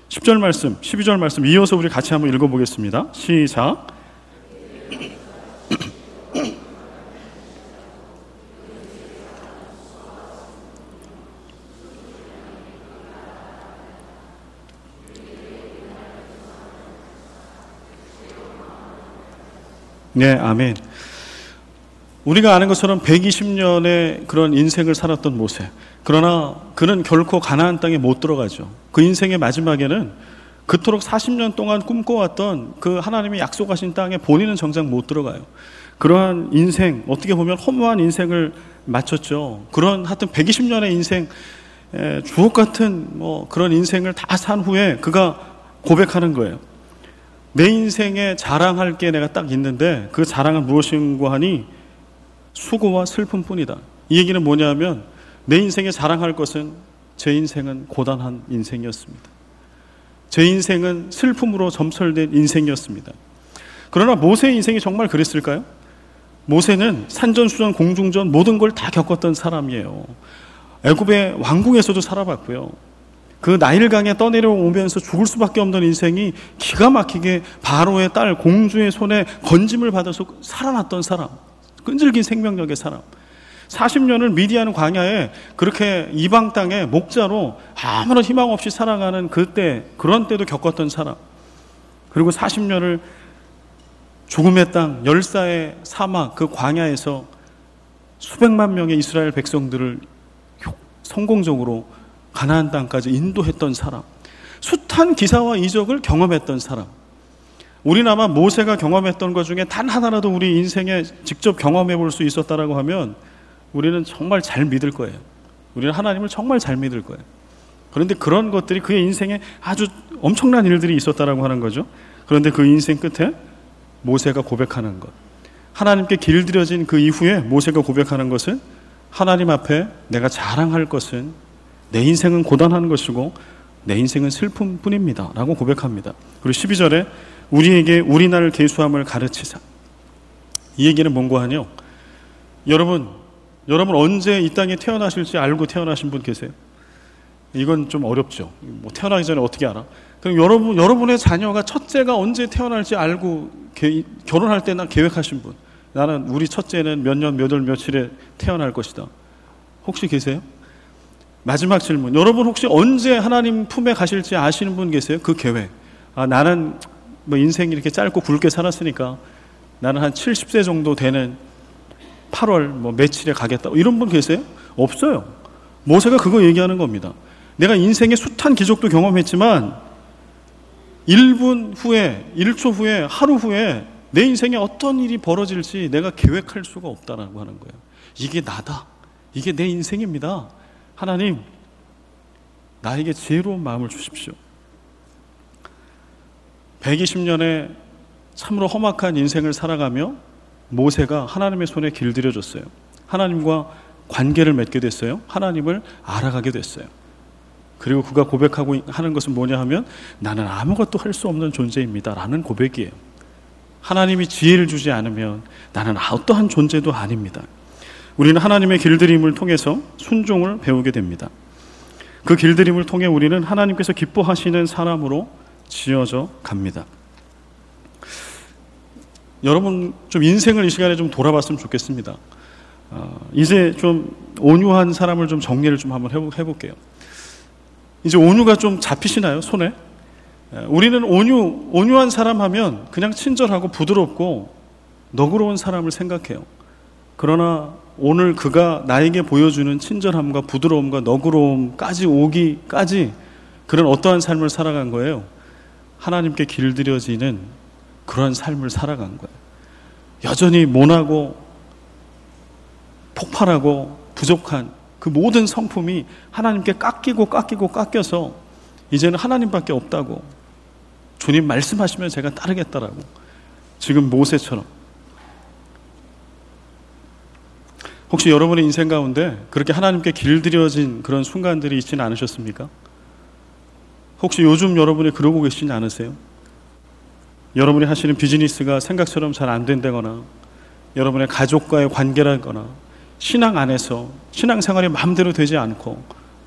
[SPEAKER 1] 10절 말씀, 12절 말씀 이어서 우리 같이 한번 읽어보겠습니다. 시작. 네, 아멘. 우리가 아는 것처럼 120년의 그런 인생을 살았던 모세. 그러나 그는 결코 가나안 땅에 못 들어가죠. 그 인생의 마지막에는 그토록 40년 동안 꿈꿔왔던 그 하나님이 약속하신 땅에 본인은 정작 못 들어가요. 그러한 인생, 어떻게 보면 허무한 인생을 마쳤죠. 그런 하여튼 120년의 인생, 주옥 같은 그런 인생을 다 산 후에 그가 고백하는 거예요. 내 인생에 자랑할 게 내가 딱 있는데 그 자랑은 무엇인가 하니 수고와 슬픔뿐이다. 이 얘기는 뭐냐면 내 인생에 자랑할 것은 제 인생은 고단한 인생이었습니다. 제 인생은 슬픔으로 점철된 인생이었습니다. 그러나 모세의 인생이 정말 그랬을까요? 모세는 산전수전 공중전 모든 걸 다 겪었던 사람이에요. 애굽의 왕궁에서도 살아봤고요. 그 나일강에 떠내려오면서 죽을 수밖에 없는 인생이 기가 막히게 바로의 딸 공주의 손에 건짐을 받아서 살아났던 사람, 끈질긴 생명력의 사람. 40년을 미디안 광야에 그렇게 이방 땅에 목자로 아무런 희망 없이 살아가는 그때, 그런 때도 겪었던 사람. 그리고 40년을 죽음의 땅, 열사의 사막, 그 광야에서 수백만 명의 이스라엘 백성들을 성공적으로 가나안 땅까지 인도했던 사람. 숱한 기사와 이적을 경험했던 사람. 우리는 아마 모세가 경험했던 것 중에 단 하나라도 우리 인생에 직접 경험해 볼 수 있었다라고 하면 우리는 정말 잘 믿을 거예요. 우리는 하나님을 정말 잘 믿을 거예요. 그런데 그런 것들이 그의 인생에 아주 엄청난 일들이 있었다라고 하는 거죠. 그런데 그 인생 끝에 모세가 고백하는 것, 하나님께 길들여진 그 이후에 모세가 고백하는 것은 하나님 앞에 내가 자랑할 것은 내 인생은 고단한 것이고 내 인생은 슬픔뿐입니다 라고 고백합니다. 그리고 12절에 우리에게 우리날 계수함을 가르치사. 이 얘기는 뭔가 하뇨? 여러분 언제 이 땅에 태어나실지 알고 태어나신 분 계세요? 이건 좀 어렵죠. 태어나기 전에 어떻게 알아? 그럼 여러분의 자녀가 첫째가 언제 태어날지 알고 결혼할 때나 계획하신 분, 나는 우리 첫째는 몇 년 몇 월 며칠에 태어날 것이다. 혹시 계세요? 마지막 질문. 여러분 혹시 언제 하나님 품에 가실지 아시는 분 계세요? 그 계획. 나는 인생이 이렇게 짧고 굵게 살았으니까 나는 한 70세 정도 되는 8월 며칠에 가겠다. 이런 분 계세요? 없어요. 모세가 그거 얘기하는 겁니다. 내가 인생의 숱한 기적도 경험했지만 1분 후에, 1초 후에, 하루 후에 내 인생에 어떤 일이 벌어질지 내가 계획할 수가 없다라고 하는 거예요. 이게 나다. 이게 내 인생입니다. 하나님, 나에게 지혜로운 마음을 주십시오. 120년의 참으로 험악한 인생을 살아가며 모세가 하나님의 손에 길들여졌어요. 하나님과 관계를 맺게 됐어요. 하나님을 알아가게 됐어요. 그리고 그가 고백하고 하는 것은 뭐냐 하면 나는 아무것도 할 수 없는 존재입니다 라는 고백이에요. 하나님이 지혜를 주지 않으면 나는 어떠한 존재도 아닙니다. 우리는 하나님의 길들임을 통해서 순종을 배우게 됩니다. 그 길들임을 통해 우리는 하나님께서 기뻐하시는 사람으로 지어져 갑니다. 여러분 좀 인생을 이 시간에 좀 돌아봤으면 좋겠습니다. 이제 좀 온유한 사람을 좀 정리를 좀 한번 해볼게요. 이제 온유가 좀 잡히시나요, 손에? 우리는 온유한 사람 하면 그냥 친절하고 부드럽고 너그러운 사람을 생각해요. 그러나 오늘 그가 나에게 보여주는 친절함과 부드러움과 너그러움까지 오기까지 그런 어떠한 삶을 살아간 거예요? 하나님께 길들여지는 그러한 삶을 살아간 거예요. 여전히 모나고 폭발하고 부족한 그 모든 성품이 하나님께 깎여서 이제는 하나님밖에 없다고, 주님 말씀하시면 제가 따르겠다라고, 지금 모세처럼. 혹시 여러분의 인생 가운데 그렇게 하나님께 길들여진 그런 순간들이 있지는 않으셨습니까? 혹시 요즘 여러분이 그러고 계시지 않으세요? 여러분이 하시는 비즈니스가 생각처럼 잘 안 된다거나, 여러분의 가족과의 관계라거나, 신앙 안에서 신앙생활이 마음대로 되지 않고,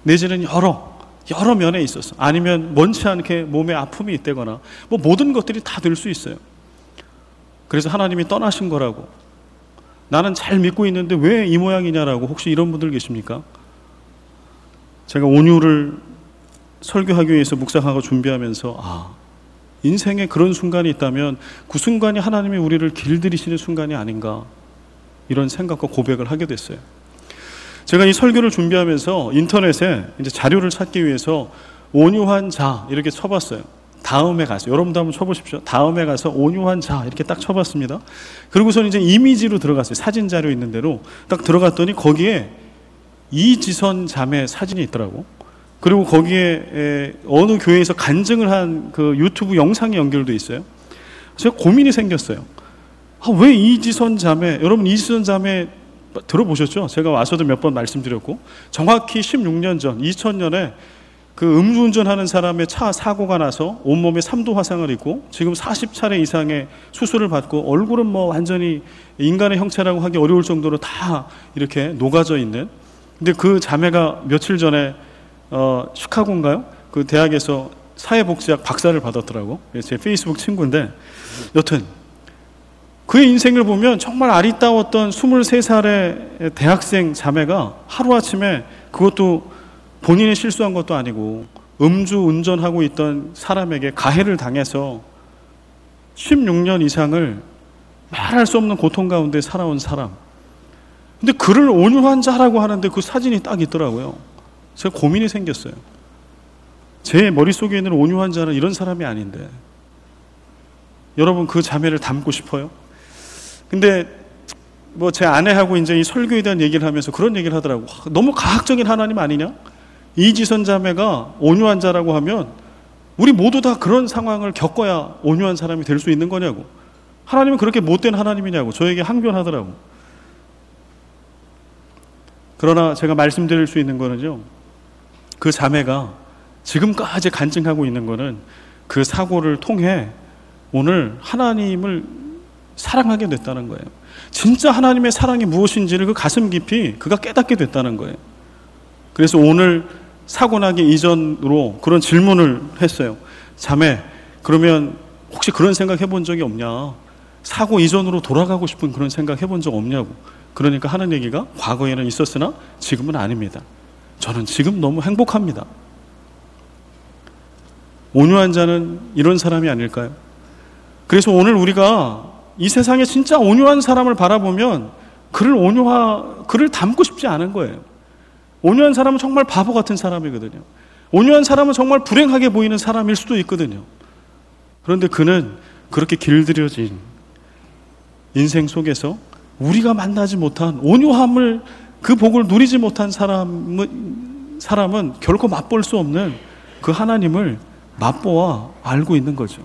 [SPEAKER 1] 내지는 여러 면에 있어서, 아니면 원치 않게 몸에 아픔이 있다거나, 뭐 모든 것들이 다 될 수 있어요. 그래서 하나님이 떠나신 거라고, 나는 잘 믿고 있는데 왜 이 모양이냐라고, 혹시 이런 분들 계십니까? 제가 온유를 설교하기 위해서 묵상하고 준비하면서 인생에 그런 순간이 있다면 그 순간이 하나님이 우리를 길들이시는 순간이 아닌가, 이런 생각과 고백을 하게 됐어요. 제가 이 설교를 준비하면서 인터넷에 이제 자료를 찾기 위해서 온유한 자 이렇게 쳐봤어요. 다음에 가서, 여러분도 한번 쳐보십시오. 다음에 가서 온유한 자 이렇게 딱 쳐봤습니다. 그리고선 이제 이미지로 들어갔어요. 사진 자료 있는 대로 딱 들어갔더니 거기에 이지선 자매 사진이 있더라고. 그리고 거기에 어느 교회에서 간증을 한 그 유튜브 영상이 연결돼 있어요. 제가 고민이 생겼어요. 왜 이지선 자매, 여러분 이지선 자매 들어보셨죠? 제가 와서도 몇 번 말씀드렸고, 정확히 16년 전 2000년에 그 음주운전하는 사람의 차 사고가 나서 온몸에 3도 화상을 입고 지금 40차례 이상의 수술을 받고, 얼굴은 뭐 완전히 인간의 형체라고 하기 어려울 정도로 다 이렇게 녹아져 있는, 근데 그 자매가 며칠 전에 시카고인가요? 그 대학에서 사회복지학 박사를 받았더라고. 제 페이스북 친구인데, 여튼 그의 인생을 보면 정말 아리따웠던 23살의 대학생 자매가 하루아침에, 그것도 본인이 실수한 것도 아니고 음주 운전하고 있던 사람에게 가해를 당해서 16년 이상을 말할 수 없는 고통 가운데 살아온 사람. 근데 그를 온유한 자라고 하는데 그 사진이 딱 있더라고요. 제가 고민이 생겼어요. 제 머릿속에 있는 온유한 자는 이런 사람이 아닌데, 여러분 그 자매를 닮고 싶어요? 근데 뭐 제 아내하고 이제 이 설교에 대한 얘기를 하면서 그런 얘기를 하더라고. 너무 과학적인 하나님 아니냐? 이지선 자매가 온유한 자라고 하면 우리 모두 다 그런 상황을 겪어야 온유한 사람이 될 수 있는 거냐고. 하나님은 그렇게 못된 하나님이냐고 저에게 항변하더라고. 그러나 제가 말씀드릴 수 있는 거는요, 그 자매가 지금까지 간증하고 있는 거는 그 사고를 통해 오늘 하나님을 사랑하게 됐다는 거예요. 진짜 하나님의 사랑이 무엇인지를 그 가슴 깊이 그가 깨닫게 됐다는 거예요. 그래서 오늘 사고 나기 이전으로 그런 질문을 했어요. 자매, 그러면 혹시 그런 생각 해본 적이 없냐? 사고 이전으로 돌아가고 싶은 그런 생각 해본 적 없냐고. 그러니까 하는 얘기가, 과거에는 있었으나 지금은 아닙니다. 저는 지금 너무 행복합니다. 온유한 자는 이런 사람이 아닐까요? 그래서 오늘 우리가 이 세상에 진짜 온유한 사람을 바라보면 그를 닮고 싶지 않은 거예요. 온유한 사람은 정말 바보 같은 사람이거든요. 온유한 사람은 정말 불행하게 보이는 사람일 수도 있거든요. 그런데 그는 그렇게 길들여진 인생 속에서 우리가 만나지 못한 온유함을, 그 복을 누리지 못한 사람은 결코 맛볼 수 없는 그 하나님을 맛보아 알고 있는 거죠.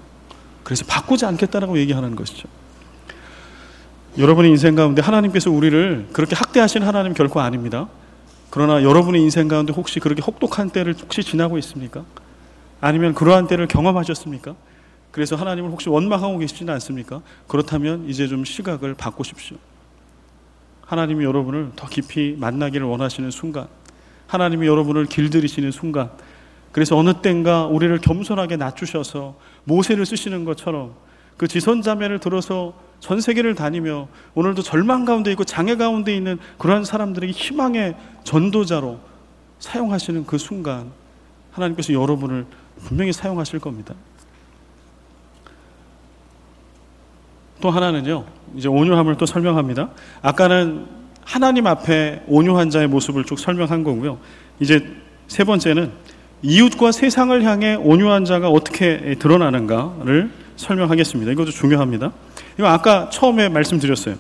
[SPEAKER 1] 그래서 바꾸지 않겠다라고 얘기하는 것이죠. 여러분의 인생 가운데 하나님께서 우리를 그렇게 학대하신 하나님 결코 아닙니다. 그러나 여러분의 인생 가운데 혹시 그렇게 혹독한 때를 혹시 지나고 있습니까? 아니면 그러한 때를 경험하셨습니까? 그래서 하나님을 혹시 원망하고 계시지는 않습니까? 그렇다면 이제 좀 시각을 바꾸십시오. 하나님이 여러분을 더 깊이 만나기를 원하시는 순간, 하나님이 여러분을 길들이시는 순간, 그래서 어느 땐가 우리를 겸손하게 낮추셔서 모세를 쓰시는 것처럼 그 지선자매를 들어서 전 세계를 다니며 오늘도 절망 가운데 있고 장애 가운데 있는 그러한 사람들에게 희망의 전도자로 사용하시는 그 순간 하나님께서 여러분을 분명히 사용하실 겁니다. 또 하나는요, 이제 온유함을 또 설명합니다. 아까는 하나님 앞에 온유한 자의 모습을 쭉 설명한 거고요. 이제 세 번째는 이웃과 세상을 향해 온유한 자가 어떻게 드러나는가를 설명하겠습니다. 이것도 중요합니다. 이거 아까 처음에 말씀드렸어요.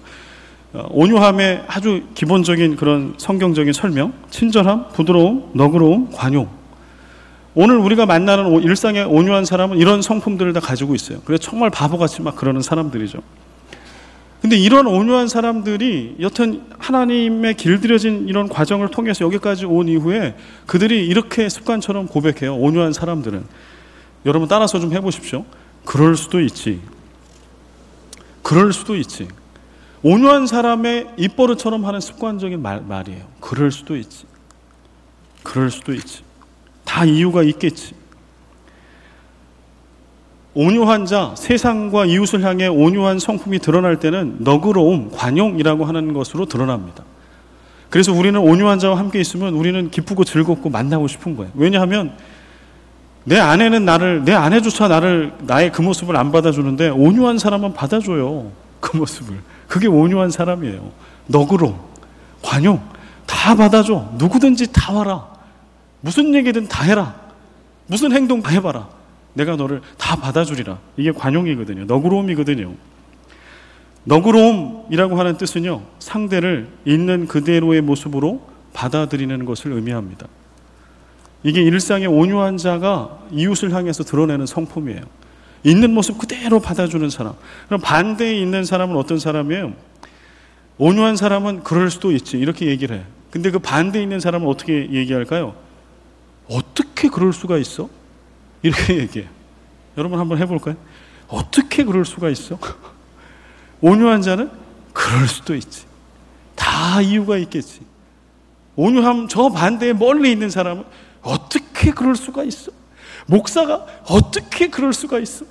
[SPEAKER 1] 온유함의 아주 기본적인 그런 성경적인 설명, 친절함, 부드러움, 너그러움, 관용. 오늘 우리가 만나는 일상의 온유한 사람은 이런 성품들을 다 가지고 있어요. 그래서 정말 바보같이 막 그러는 사람들이죠. 근데 이런 온유한 사람들이 여튼 하나님의 길들여진 이런 과정을 통해서 여기까지 온 이후에 그들이 이렇게 습관처럼 고백해요. 온유한 사람들은. 여러분 따라서 좀 해보십시오. 그럴 수도 있지. 그럴 수도 있지. 온유한 사람의 입버릇처럼 하는 습관적인 말이에요. 그럴 수도 있지. 그럴 수도 있지. 다 이유가 있겠지. 온유한 자, 세상과 이웃을 향해 온유한 성품이 드러날 때는 너그러움, 관용이라고 하는 것으로 드러납니다. 그래서 우리는 온유한 자와 함께 있으면 우리는 기쁘고 즐겁고 만나고 싶은 거예요. 왜냐하면 내 아내조차 나의 그 모습을 안 받아주는데 온유한 사람은 받아줘요. 그 모습을. 그게 온유한 사람이에요. 너그러움, 관용, 다 받아줘. 누구든지 다 와라. 무슨 얘기든 다 해라. 무슨 행동 다 해봐라. 내가 너를 다 받아주리라. 이게 관용이거든요. 너그러움이거든요. 너그러움이라고 하는 뜻은요, 상대를 있는 그대로의 모습으로 받아들이는 것을 의미합니다. 이게 일상의 온유한 자가 이웃을 향해서 드러내는 성품이에요. 있는 모습 그대로 받아주는 사람. 그럼 반대에 있는 사람은 어떤 사람이에요? 온유한 사람은 그럴 수도 있지, 이렇게 얘기를 해요. 근데 그 반대에 있는 사람은 어떻게 얘기할까요? 어떻게 그럴 수가 있어? 이렇게 얘기해요. 여러분 한번 해볼까요? 어떻게 그럴 수가 있어? 온유한 자는 그럴 수도 있지. 다 이유가 있겠지. 온유함 저 반대에 멀리 있는 사람은 어떻게 그럴 수가 있어? 목사가 어떻게 그럴 수가 있어?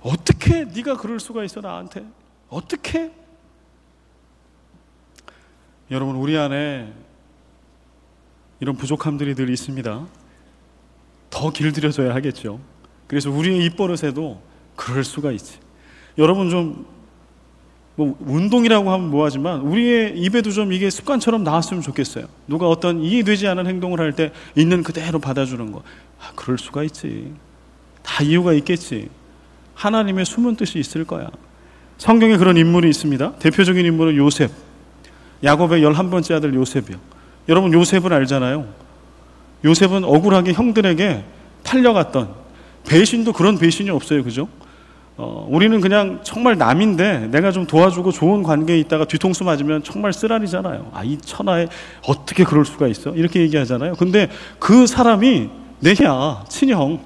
[SPEAKER 1] 어떻게 네가 그럴 수가 있어 나한테? 어떻게? 여러분 우리 안에 이런 부족함들이 늘 있습니다. 더 길들여져야 하겠죠. 그래서 우리의 입버릇에도 그럴 수가 있지. 여러분 좀 운동이라고 하면 뭐하지만 우리의 입에도 좀 이게 습관처럼 나왔으면 좋겠어요. 누가 어떤 이해되지 않은 행동을 할 때 있는 그대로 받아주는 거. 그럴 수가 있지. 다 이유가 있겠지. 하나님의 숨은 뜻이 있을 거야. 성경에 그런 인물이 있습니다. 대표적인 인물은 요셉. 야곱의 11번째 아들 요셉이요. 여러분 요셉은 알잖아요. 요셉은 억울하게 형들에게 팔려갔던, 배신도 그런 배신이 없어요. 그죠? 우리는 그냥 정말 남인데 내가 좀 도와주고 좋은 관계에 있다가 뒤통수 맞으면 정말 쓰라리잖아요. 이 천하에 어떻게 그럴 수가 있어? 이렇게 얘기하잖아요. 근데 그 사람이 내야 친형,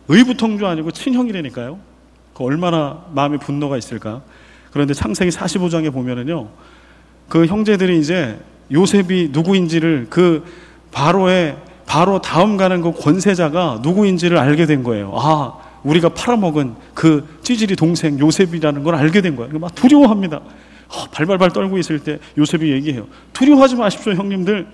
[SPEAKER 1] 의부통주 아니고 친형이라니까요. 그 얼마나 마음에 분노가 있을까? 그런데 창세기 45장에 보면은요, 그 형제들이 이제 요셉이 누구인지를 그 바로 다음 가는 그 권세자가 누구인지를 알게 된 거예요. 우리가 팔아먹은 그 찌질이 동생 요셉이라는 걸 알게 된 거예요. 막 두려워합니다. 발발발 떨고 있을 때 요셉이 얘기해요. 두려워하지 마십시오, 형님들.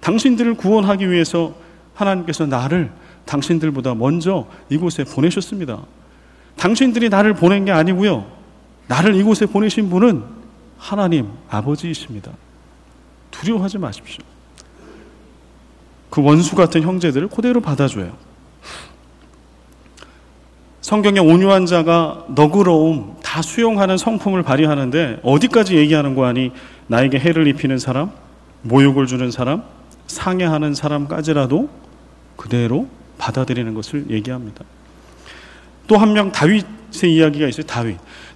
[SPEAKER 1] 당신들을 구원하기 위해서 하나님께서 나를 당신들보다 먼저 이곳에 보내셨습니다. 당신들이 나를 보낸 게 아니고요, 나를 이곳에 보내신 분은 하나님 아버지이십니다. 두려워하지 마십시오. 그 원수 같은 형제들을 그대로 받아줘요. 성경에 온유한 자가 너그러움, 다 수용하는 성품을 발휘하는데 어디까지 얘기하는 거 아니? 나에게 해를 입히는 사람, 모욕을 주는 사람, 상해하는 사람까지라도 그대로 받아들이는 것을 얘기합니다. 또 한 명 다윗의 이야기가 있어요.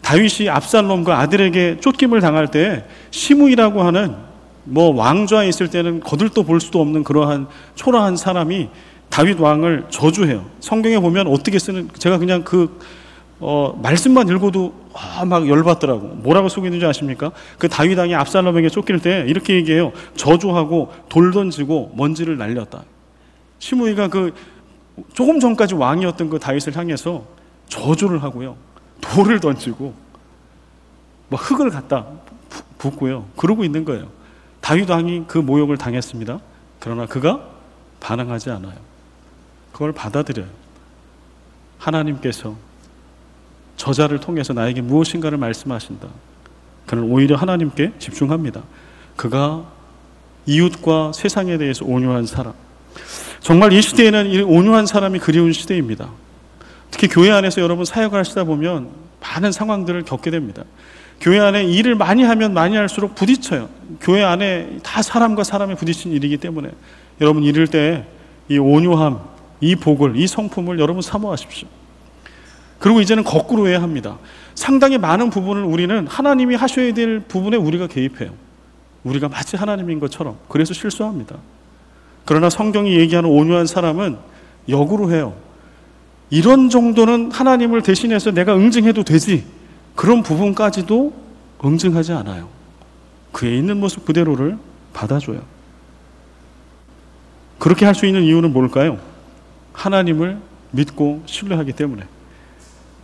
[SPEAKER 1] 다윗이 압살롬과 아들에게 쫓김을 당할 때 시므이라고 하는 왕좌에 있을 때는 거들떠 볼 수도 없는 그러한 초라한 사람이 다윗 왕을 저주해요. 성경에 보면 어떻게 쓰는, 제가 그냥 말씀만 읽어도 막 열받더라고. 뭐라고 쓰고 있는지 아십니까? 그 다윗 왕이 압살롬에게 쫓길 때 이렇게 얘기해요. 저주하고 돌 던지고 먼지를 날렸다. 시므이가 조금 전까지 왕이었던 그 다윗을 향해서 저주를 하고요, 돌을 던지고 뭐 흙을 갖다 붓고요, 그러고 있는 거예요. 다윗 왕이 그 모욕을 당했습니다. 그러나 그가 반항하지 않아요. 그걸 받아들여요. 하나님께서 저자를 통해서 나에게 무엇인가를 말씀하신다. 그는 오히려 하나님께 집중합니다. 그가 이웃과 세상에 대해서 온유한 사람. 정말 이 시대에는 이 온유한 사람이 그리운 시대입니다. 특히 교회 안에서 여러분 사역을 하시다 보면 많은 상황들을 겪게 됩니다. 교회 안에 일을 많이 하면 많이 할수록 부딪혀요. 교회 안에 다 사람과 사람이 부딪힌 일이기 때문에 여러분 이럴 때 이 온유함, 이 복을, 이 성품을 여러분 사모하십시오. 그리고 이제는 거꾸로 해야 합니다. 상당히 많은 부분을 우리는 하나님이 하셔야 될 부분에 우리가 개입해요. 우리가 마치 하나님인 것처럼. 그래서 실수합니다. 그러나 성경이 얘기하는 온유한 사람은 역으로 해요. 이런 정도는 하나님을 대신해서 내가 응징해도 되지, 그런 부분까지도 응징하지 않아요. 그의 있는 모습 그대로를 받아줘요. 그렇게 할 수 있는 이유는 뭘까요? 하나님을 믿고 신뢰하기 때문에,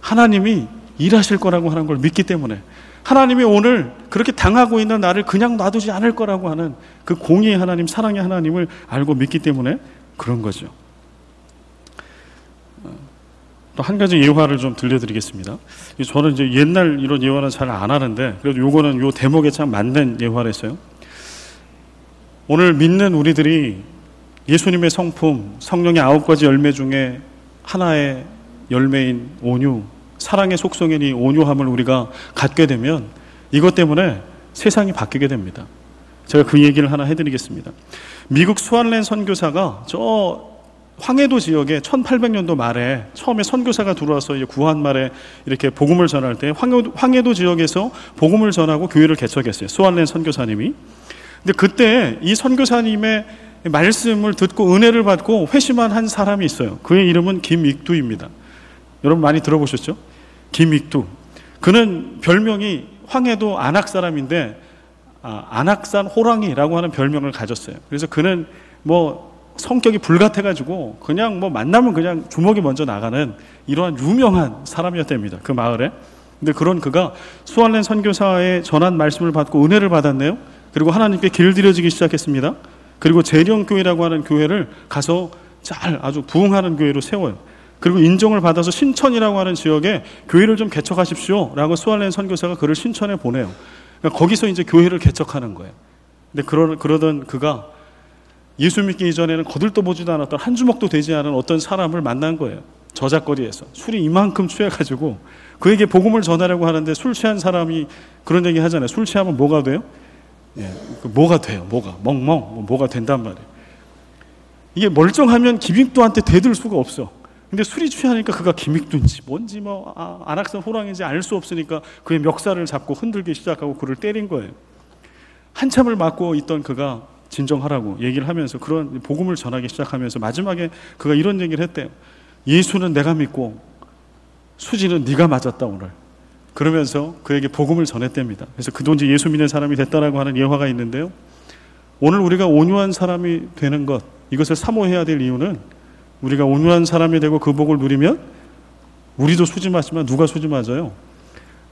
[SPEAKER 1] 하나님이 일하실 거라고 하는 걸 믿기 때문에, 하나님이 오늘 그렇게 당하고 있는 나를 그냥 놔두지 않을 거라고 하는 그 공의의 하나님, 사랑의 하나님을 알고 믿기 때문에 그런 거죠. 또 한 가지 예화를 좀 들려드리겠습니다. 저는 이제 옛날 이런 예화는 잘 안 하는데, 그래도 요거는 요 대목에 참 맞는 예화라서요. 오늘 믿는 우리들이 예수님의 성품, 성령의 9가지 열매 중에 하나의 열매인 온유, 사랑의 속성인 이 온유함을 우리가 갖게 되면 이것 때문에 세상이 바뀌게 됩니다. 제가 그 얘기를 하나 해드리겠습니다. 미국 수완렌 선교사가 저 황해도 지역에 1800년도 말에 처음에 선교사가 들어와서 이제 구한 말에 이렇게 복음을 전할 때 황해도 지역에서 복음을 전하고 교회를 개척했어요. 수완렌 선교사님이. 근데 그때 이 선교사님의 말씀을 듣고 은혜를 받고 회심한 한 사람이 있어요. 그의 이름은 김익두입니다. 여러분 많이 들어보셨죠? 김익두. 그는 별명이 황해도 안악 사람인데 안악산 호랑이라고 하는 별명을 가졌어요. 그래서 그는 뭐 성격이 불같아가지고 그냥 뭐 만나면 그냥 주먹이 먼저 나가는 이러한 유명한 사람이었답니다. 그 마을에. 근데 그런 그가 수완렌 선교사의 전한 말씀을 받고 은혜를 받았네요. 그리고 하나님께 길들여지기 시작했습니다. 그리고 재령교회라고 하는 교회를 가서 잘 아주 부흥하는 교회로 세워요. 그리고 인정을 받아서 신천이라고 하는 지역에 교회를 좀 개척하십시오 라고 수완렌 선교사가 그를 신천에 보내요. 그러니까 거기서 이제 교회를 개척하는 거예요. 근데 그러던 그가 예수 믿기 이전에는 거들떠보지도 않았던 한 주먹도 되지 않은 어떤 사람을 만난 거예요. 저작거리에서 술이 이만큼 취해가지고 그에게 복음을 전하려고 하는데, 술 취한 사람이 그런 얘기 하잖아요. 술 취하면 뭐가 돼요? 예, 뭐가 돼요. 뭐가 된단 말이에요. 이게 멀쩡하면 김익두한테 대들 수가 없어. 근데 술이 취하니까 그가 김익두인지 뭔지 뭐 안악산 호랑인지 알 수 없으니까 그의 멱살을 잡고 흔들기 시작하고 그를 때린 거예요. 한참을 맞고 있던 그가 진정하라고 얘기를 하면서 그런 복음을 전하기 시작하면서 마지막에 그가 이런 얘기를 했대요. 예수는 내가 믿고 수지는 네가 맞았다 오늘. 그러면서 그에게 복음을 전했답니다. 그래서 그도 이제 예수 믿는 사람이 됐다라고 하는 예화가 있는데요. 오늘 우리가 온유한 사람이 되는 것, 이것을 사모해야 될 이유는 우리가 온유한 사람이 되고 그 복을 누리면 우리도 수지 맞지만 누가 수지 맞아요?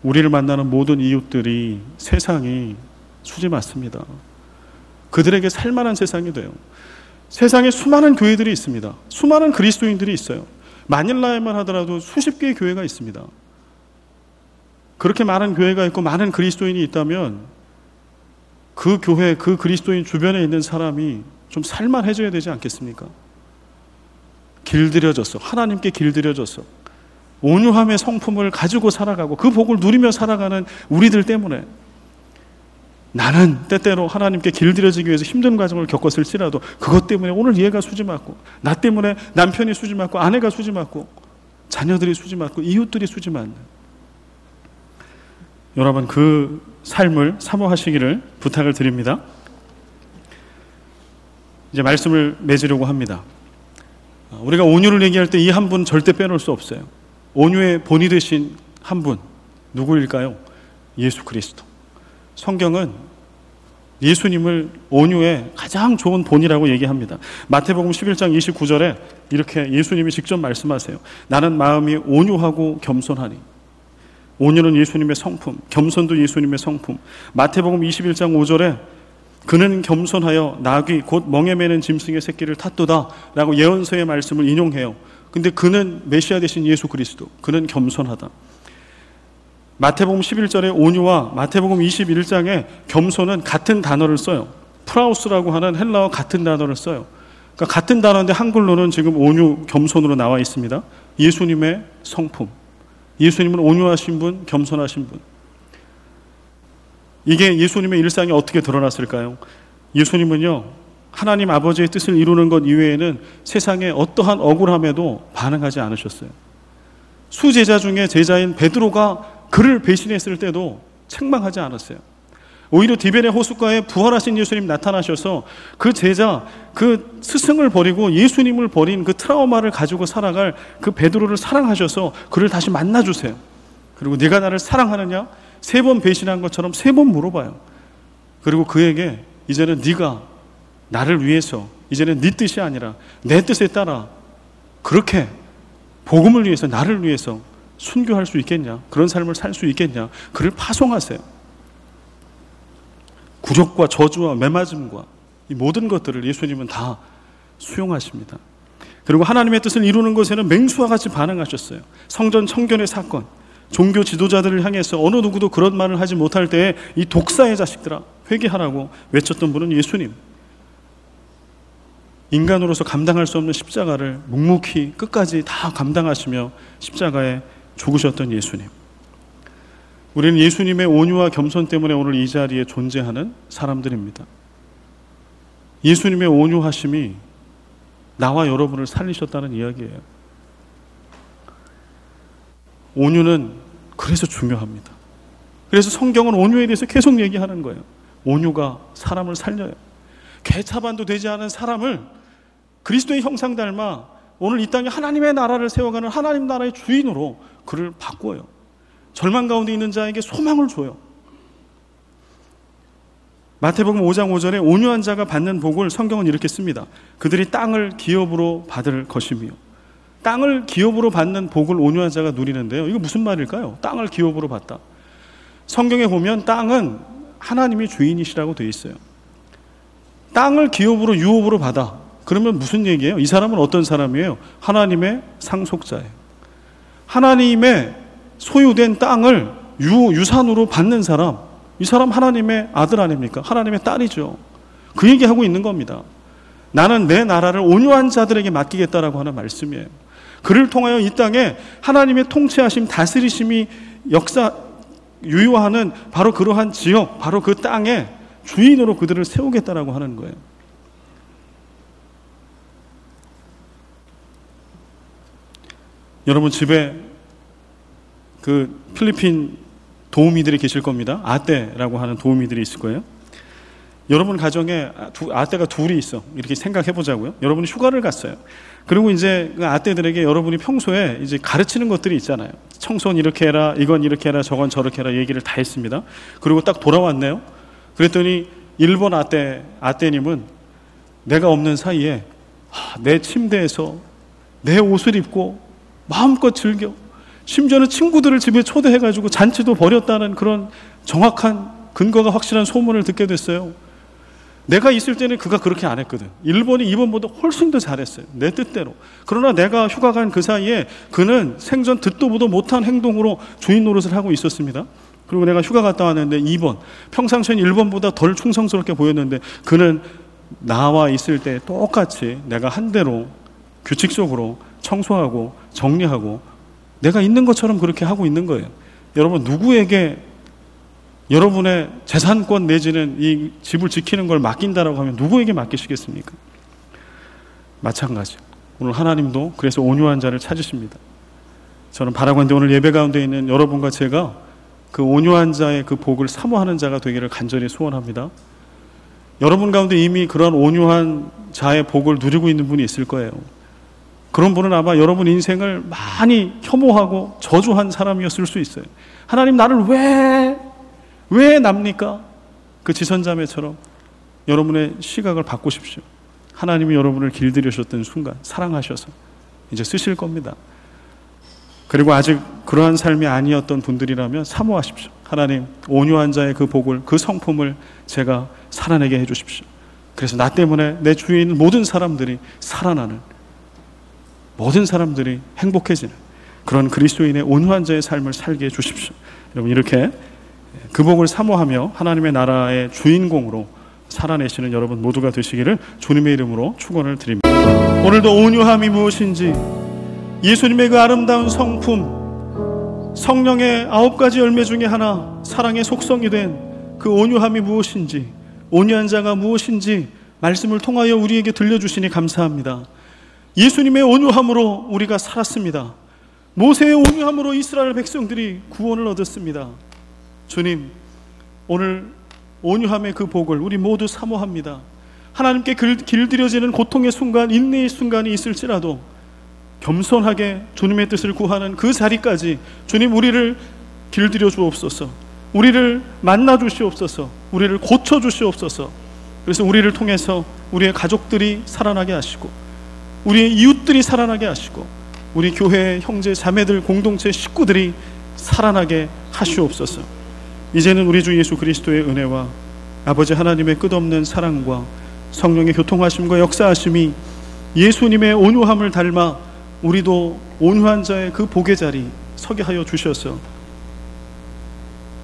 [SPEAKER 1] 우리를 만나는 모든 이웃들이, 세상이 수지 맞습니다. 그들에게 살만한 세상이 돼요. 세상에 수많은 교회들이 있습니다. 수많은 그리스도인들이 있어요. 마닐라에만 하더라도 수십 개의 교회가 있습니다. 그렇게 많은 교회가 있고 많은 그리스도인이 있다면 그 교회, 그 그리스도인 주변에 있는 사람이 좀 살만해져야 되지 않겠습니까? 길들여졌어. 하나님께 길들여졌어. 온유함의 성품을 가지고 살아가고 그 복을 누리며 살아가는 우리들 때문에 나는 때때로 하나님께 길들여지기 위해서 힘든 과정을 겪었을지라도 그것 때문에 오늘 얘가 수지 맞고, 나 때문에 남편이 수지 맞고, 아내가 수지 맞고, 자녀들이 수지 맞고, 이웃들이 수지 맞는, 여러분 그 삶을 사모하시기를 부탁을 드립니다. 이제 말씀을 맺으려고 합니다. 우리가 온유를 얘기할 때 이 한 분 절대 빼놓을 수 없어요. 온유의 본이 되신 한 분, 누구일까요? 예수 그리스도. 성경은 예수님을 온유의 가장 좋은 본이라고 얘기합니다. 마태복음 11장 29절에 이렇게 예수님이 직접 말씀하세요. 나는 마음이 온유하고 겸손하니. 온유는 예수님의 성품, 겸손도 예수님의 성품. 마태복음 21장 5절에 그는 겸손하여 나귀 곧 멍에 매는 짐승의 새끼를 탔도다 라고 예언서의 말씀을 인용해요. 근데 그는 메시아 되신 예수 그리스도, 그는 겸손하다. 마태복음 11절에 온유와 마태복음 21장에 겸손은 같은 단어를 써요. 프라우스라고 하는 헬라어 같은 단어를 써요. 그러니까 같은 단어인데 한글로는 지금 온유, 겸손으로 나와 있습니다. 예수님의 성품. 예수님은 온유하신 분, 겸손하신 분. 이게 예수님의 일상이 어떻게 드러났을까요? 예수님은요, 하나님 아버지의 뜻을 이루는 것 이외에는 세상에 어떠한 억울함에도 반응하지 않으셨어요. 수제자 중에 제자인 베드로가 그를 배신했을 때도 책망하지 않았어요. 오히려 디베레 호숫가에 부활하신 예수님 나타나셔서 그 제자, 그 스승을 버리고 예수님을 버린 그 트라우마를 가지고 살아갈 그 베드로를 사랑하셔서 그를 다시 만나주세요. 그리고 네가 나를 사랑하느냐? 3번 배신한 것처럼 3번 물어봐요. 그리고 그에게 이제는 네가 나를 위해서, 이제는 네 뜻이 아니라 내 뜻에 따라 그렇게 복음을 위해서, 나를 위해서 순교할 수 있겠냐? 그런 삶을 살 수 있겠냐? 그를 파송하세요. 굴욕과 저주와 매맞음과 이 모든 것들을 예수님은 다 수용하십니다. 그리고 하나님의 뜻을 이루는 것에는 맹수와 같이 반응하셨어요. 성전 청결의 사건, 종교 지도자들을 향해서 어느 누구도 그런 말을 하지 못할 때에 이 독사의 자식들아 회개하라고 외쳤던 분은 예수님. 인간으로서 감당할 수 없는 십자가를 묵묵히 끝까지 다 감당하시며 십자가에 죽으셨던 예수님. 우리는 예수님의 온유와 겸손 때문에 오늘 이 자리에 존재하는 사람들입니다. 예수님의 온유하심이 나와 여러분을 살리셨다는 이야기예요. 온유는 그래서 중요합니다. 그래서 성경은 온유에 대해서 계속 얘기하는 거예요. 온유가 사람을 살려요. 개차반도 되지 않은 사람을 그리스도의 형상 닮아 오늘 이 땅에 하나님의 나라를 세워가는 하나님 나라의 주인으로 그를 바꿔요. 절망 가운데 있는 자에게 소망을 줘요. 마태복음 5장 5절에 온유한 자가 받는 복을 성경은 이렇게 씁니다. 그들이 땅을 기업으로 받을 것이며. 땅을 기업으로 받는 복을 온유한 자가 누리는데요. 이거 무슨 말일까요? 땅을 기업으로 받다. 성경에 보면 땅은 하나님이 주인이시라고 되어 있어요. 땅을 기업으로 유업으로 받아. 그러면 무슨 얘기예요? 이 사람은 어떤 사람이에요? 하나님의 상속자예요. 하나님의 소유된 땅을 유산으로 받는 사람, 이 사람 하나님의 아들 아닙니까? 하나님의 딸이죠. 그 얘기하고 있는 겁니다. 나는 내 나라를 온유한 자들에게 맡기겠다라고 하는 말씀이에요. 그를 통하여 이 땅에 하나님의 통치하심, 다스리심이 유효하는 바로 그러한 지역, 바로 그 땅의 주인으로 그들을 세우겠다라고 하는 거예요. 여러분 집에 그 필리핀 도우미들이 계실 겁니다. 아떼라고 하는 도우미들이 있을 거예요. 여러분 가정에 아떼가 둘이 있어. 이렇게 생각해 보자고요. 여러분이 휴가를 갔어요. 그리고 이제 그 아떼들에게 여러분이 평소에 이제 가르치는 것들이 있잖아요. 청소는 이렇게 해라, 이건 이렇게 해라, 저건 저렇게 해라 얘기를 다 했습니다. 그리고 딱 돌아왔네요. 그랬더니 일본 아떼님은 내가 없는 사이에 내 침대에서 내 옷을 입고 마음껏 즐겨. 심지어는 친구들을 집에 초대해가지고 잔치도 벌였다는 그런 정확한 근거가 확실한 소문을 듣게 됐어요. 내가 있을 때는 그가 그렇게 안 했거든. 일본이 이번보다 훨씬 더 잘했어요. 내 뜻대로. 그러나 내가 휴가 간 그 사이에 그는 생전 듣도 보도 못한 행동으로 주인 노릇을 하고 있었습니다. 그리고 내가 휴가 갔다 왔는데 2번. 평상시엔 1번보다 덜 충성스럽게 보였는데 그는 나와 있을 때 똑같이 내가 한 대로 규칙적으로 청소하고 정리하고 내가 있는 것처럼 그렇게 하고 있는 거예요. 여러분 누구에게 여러분의 재산권 내지는 이 집을 지키는 걸 맡긴다라고 하면 누구에게 맡기시겠습니까? 마찬가지. 오늘 하나님도 그래서 온유한 자를 찾으십니다. 저는 바라건대 오늘 예배 가운데 있는 여러분과 제가 그 온유한 자의 그 복을 사모하는 자가 되기를 간절히 소원합니다. 여러분 가운데 이미 그런 온유한 자의 복을 누리고 있는 분이 있을 거예요. 그런 분은 아마 여러분 인생을 많이 혐오하고 저주한 사람이었을 수 있어요. 하나님 나를 왜 납니까? 그 지선자매처럼 여러분의 시각을 바꾸십시오. 하나님이 여러분을 길들이셨던 순간 사랑하셔서 이제 쓰실 겁니다. 그리고 아직 그러한 삶이 아니었던 분들이라면 사모하십시오. 하나님, 온유한 자의 그 복을, 그 성품을 제가 살아내게 해주십시오. 그래서 나 때문에 내 주위에 있는 모든 사람들이 살아나는, 모든 사람들이 행복해지는 그런 그리스도인의 온유한 자의 삶을 살게 해주십시오. 여러분, 이렇게 그 복을 사모하며 하나님의 나라의 주인공으로 살아내시는 여러분 모두가 되시기를 주님의 이름으로 축원을 드립니다. 오늘도 온유함이 무엇인지, 예수님의 그 아름다운 성품, 성령의 9가지 열매 중에 하나, 사랑의 속성이 된 그 온유함이 무엇인지, 온유한 자가 무엇인지 말씀을 통하여 우리에게 들려주시니 감사합니다. 예수님의 온유함으로 우리가 살았습니다. 모세의 온유함으로 이스라엘 백성들이 구원을 얻었습니다. 주님, 오늘 온유함의 그 복을 우리 모두 사모합니다. 하나님께 길들여지는 고통의 순간, 인내의 순간이 있을지라도 겸손하게 주님의 뜻을 구하는 그 자리까지 주님 우리를 길들여 주옵소서. 우리를 만나 주시옵소서. 우리를 고쳐 주시옵소서. 그래서 우리를 통해서 우리의 가족들이 살아나게 하시고, 우리의 이웃들이 살아나게 하시고, 우리 교회의 형제 자매들, 공동체 식구들이 살아나게 하시옵소서. 이제는 우리 주 예수 그리스도의 은혜와 아버지 하나님의 끝없는 사랑과 성령의 교통하심과 역사하심이 예수님의 온유함을 닮아 우리도 온유한 자의 그 복의 자리 서게 하여 주셔서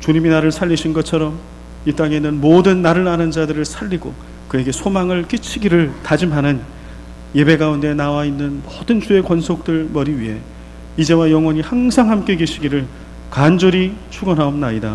[SPEAKER 1] 주님이 나를 살리신 것처럼 이 땅에 있는 모든 나를 아는 자들을 살리고 그에게 소망을 끼치기를 다짐하는 예배 가운데 나와 있는 모든 주의 권속들 머리 위에 이제와 영원히 항상 함께 계시기를 간절히 축원하옵나이다.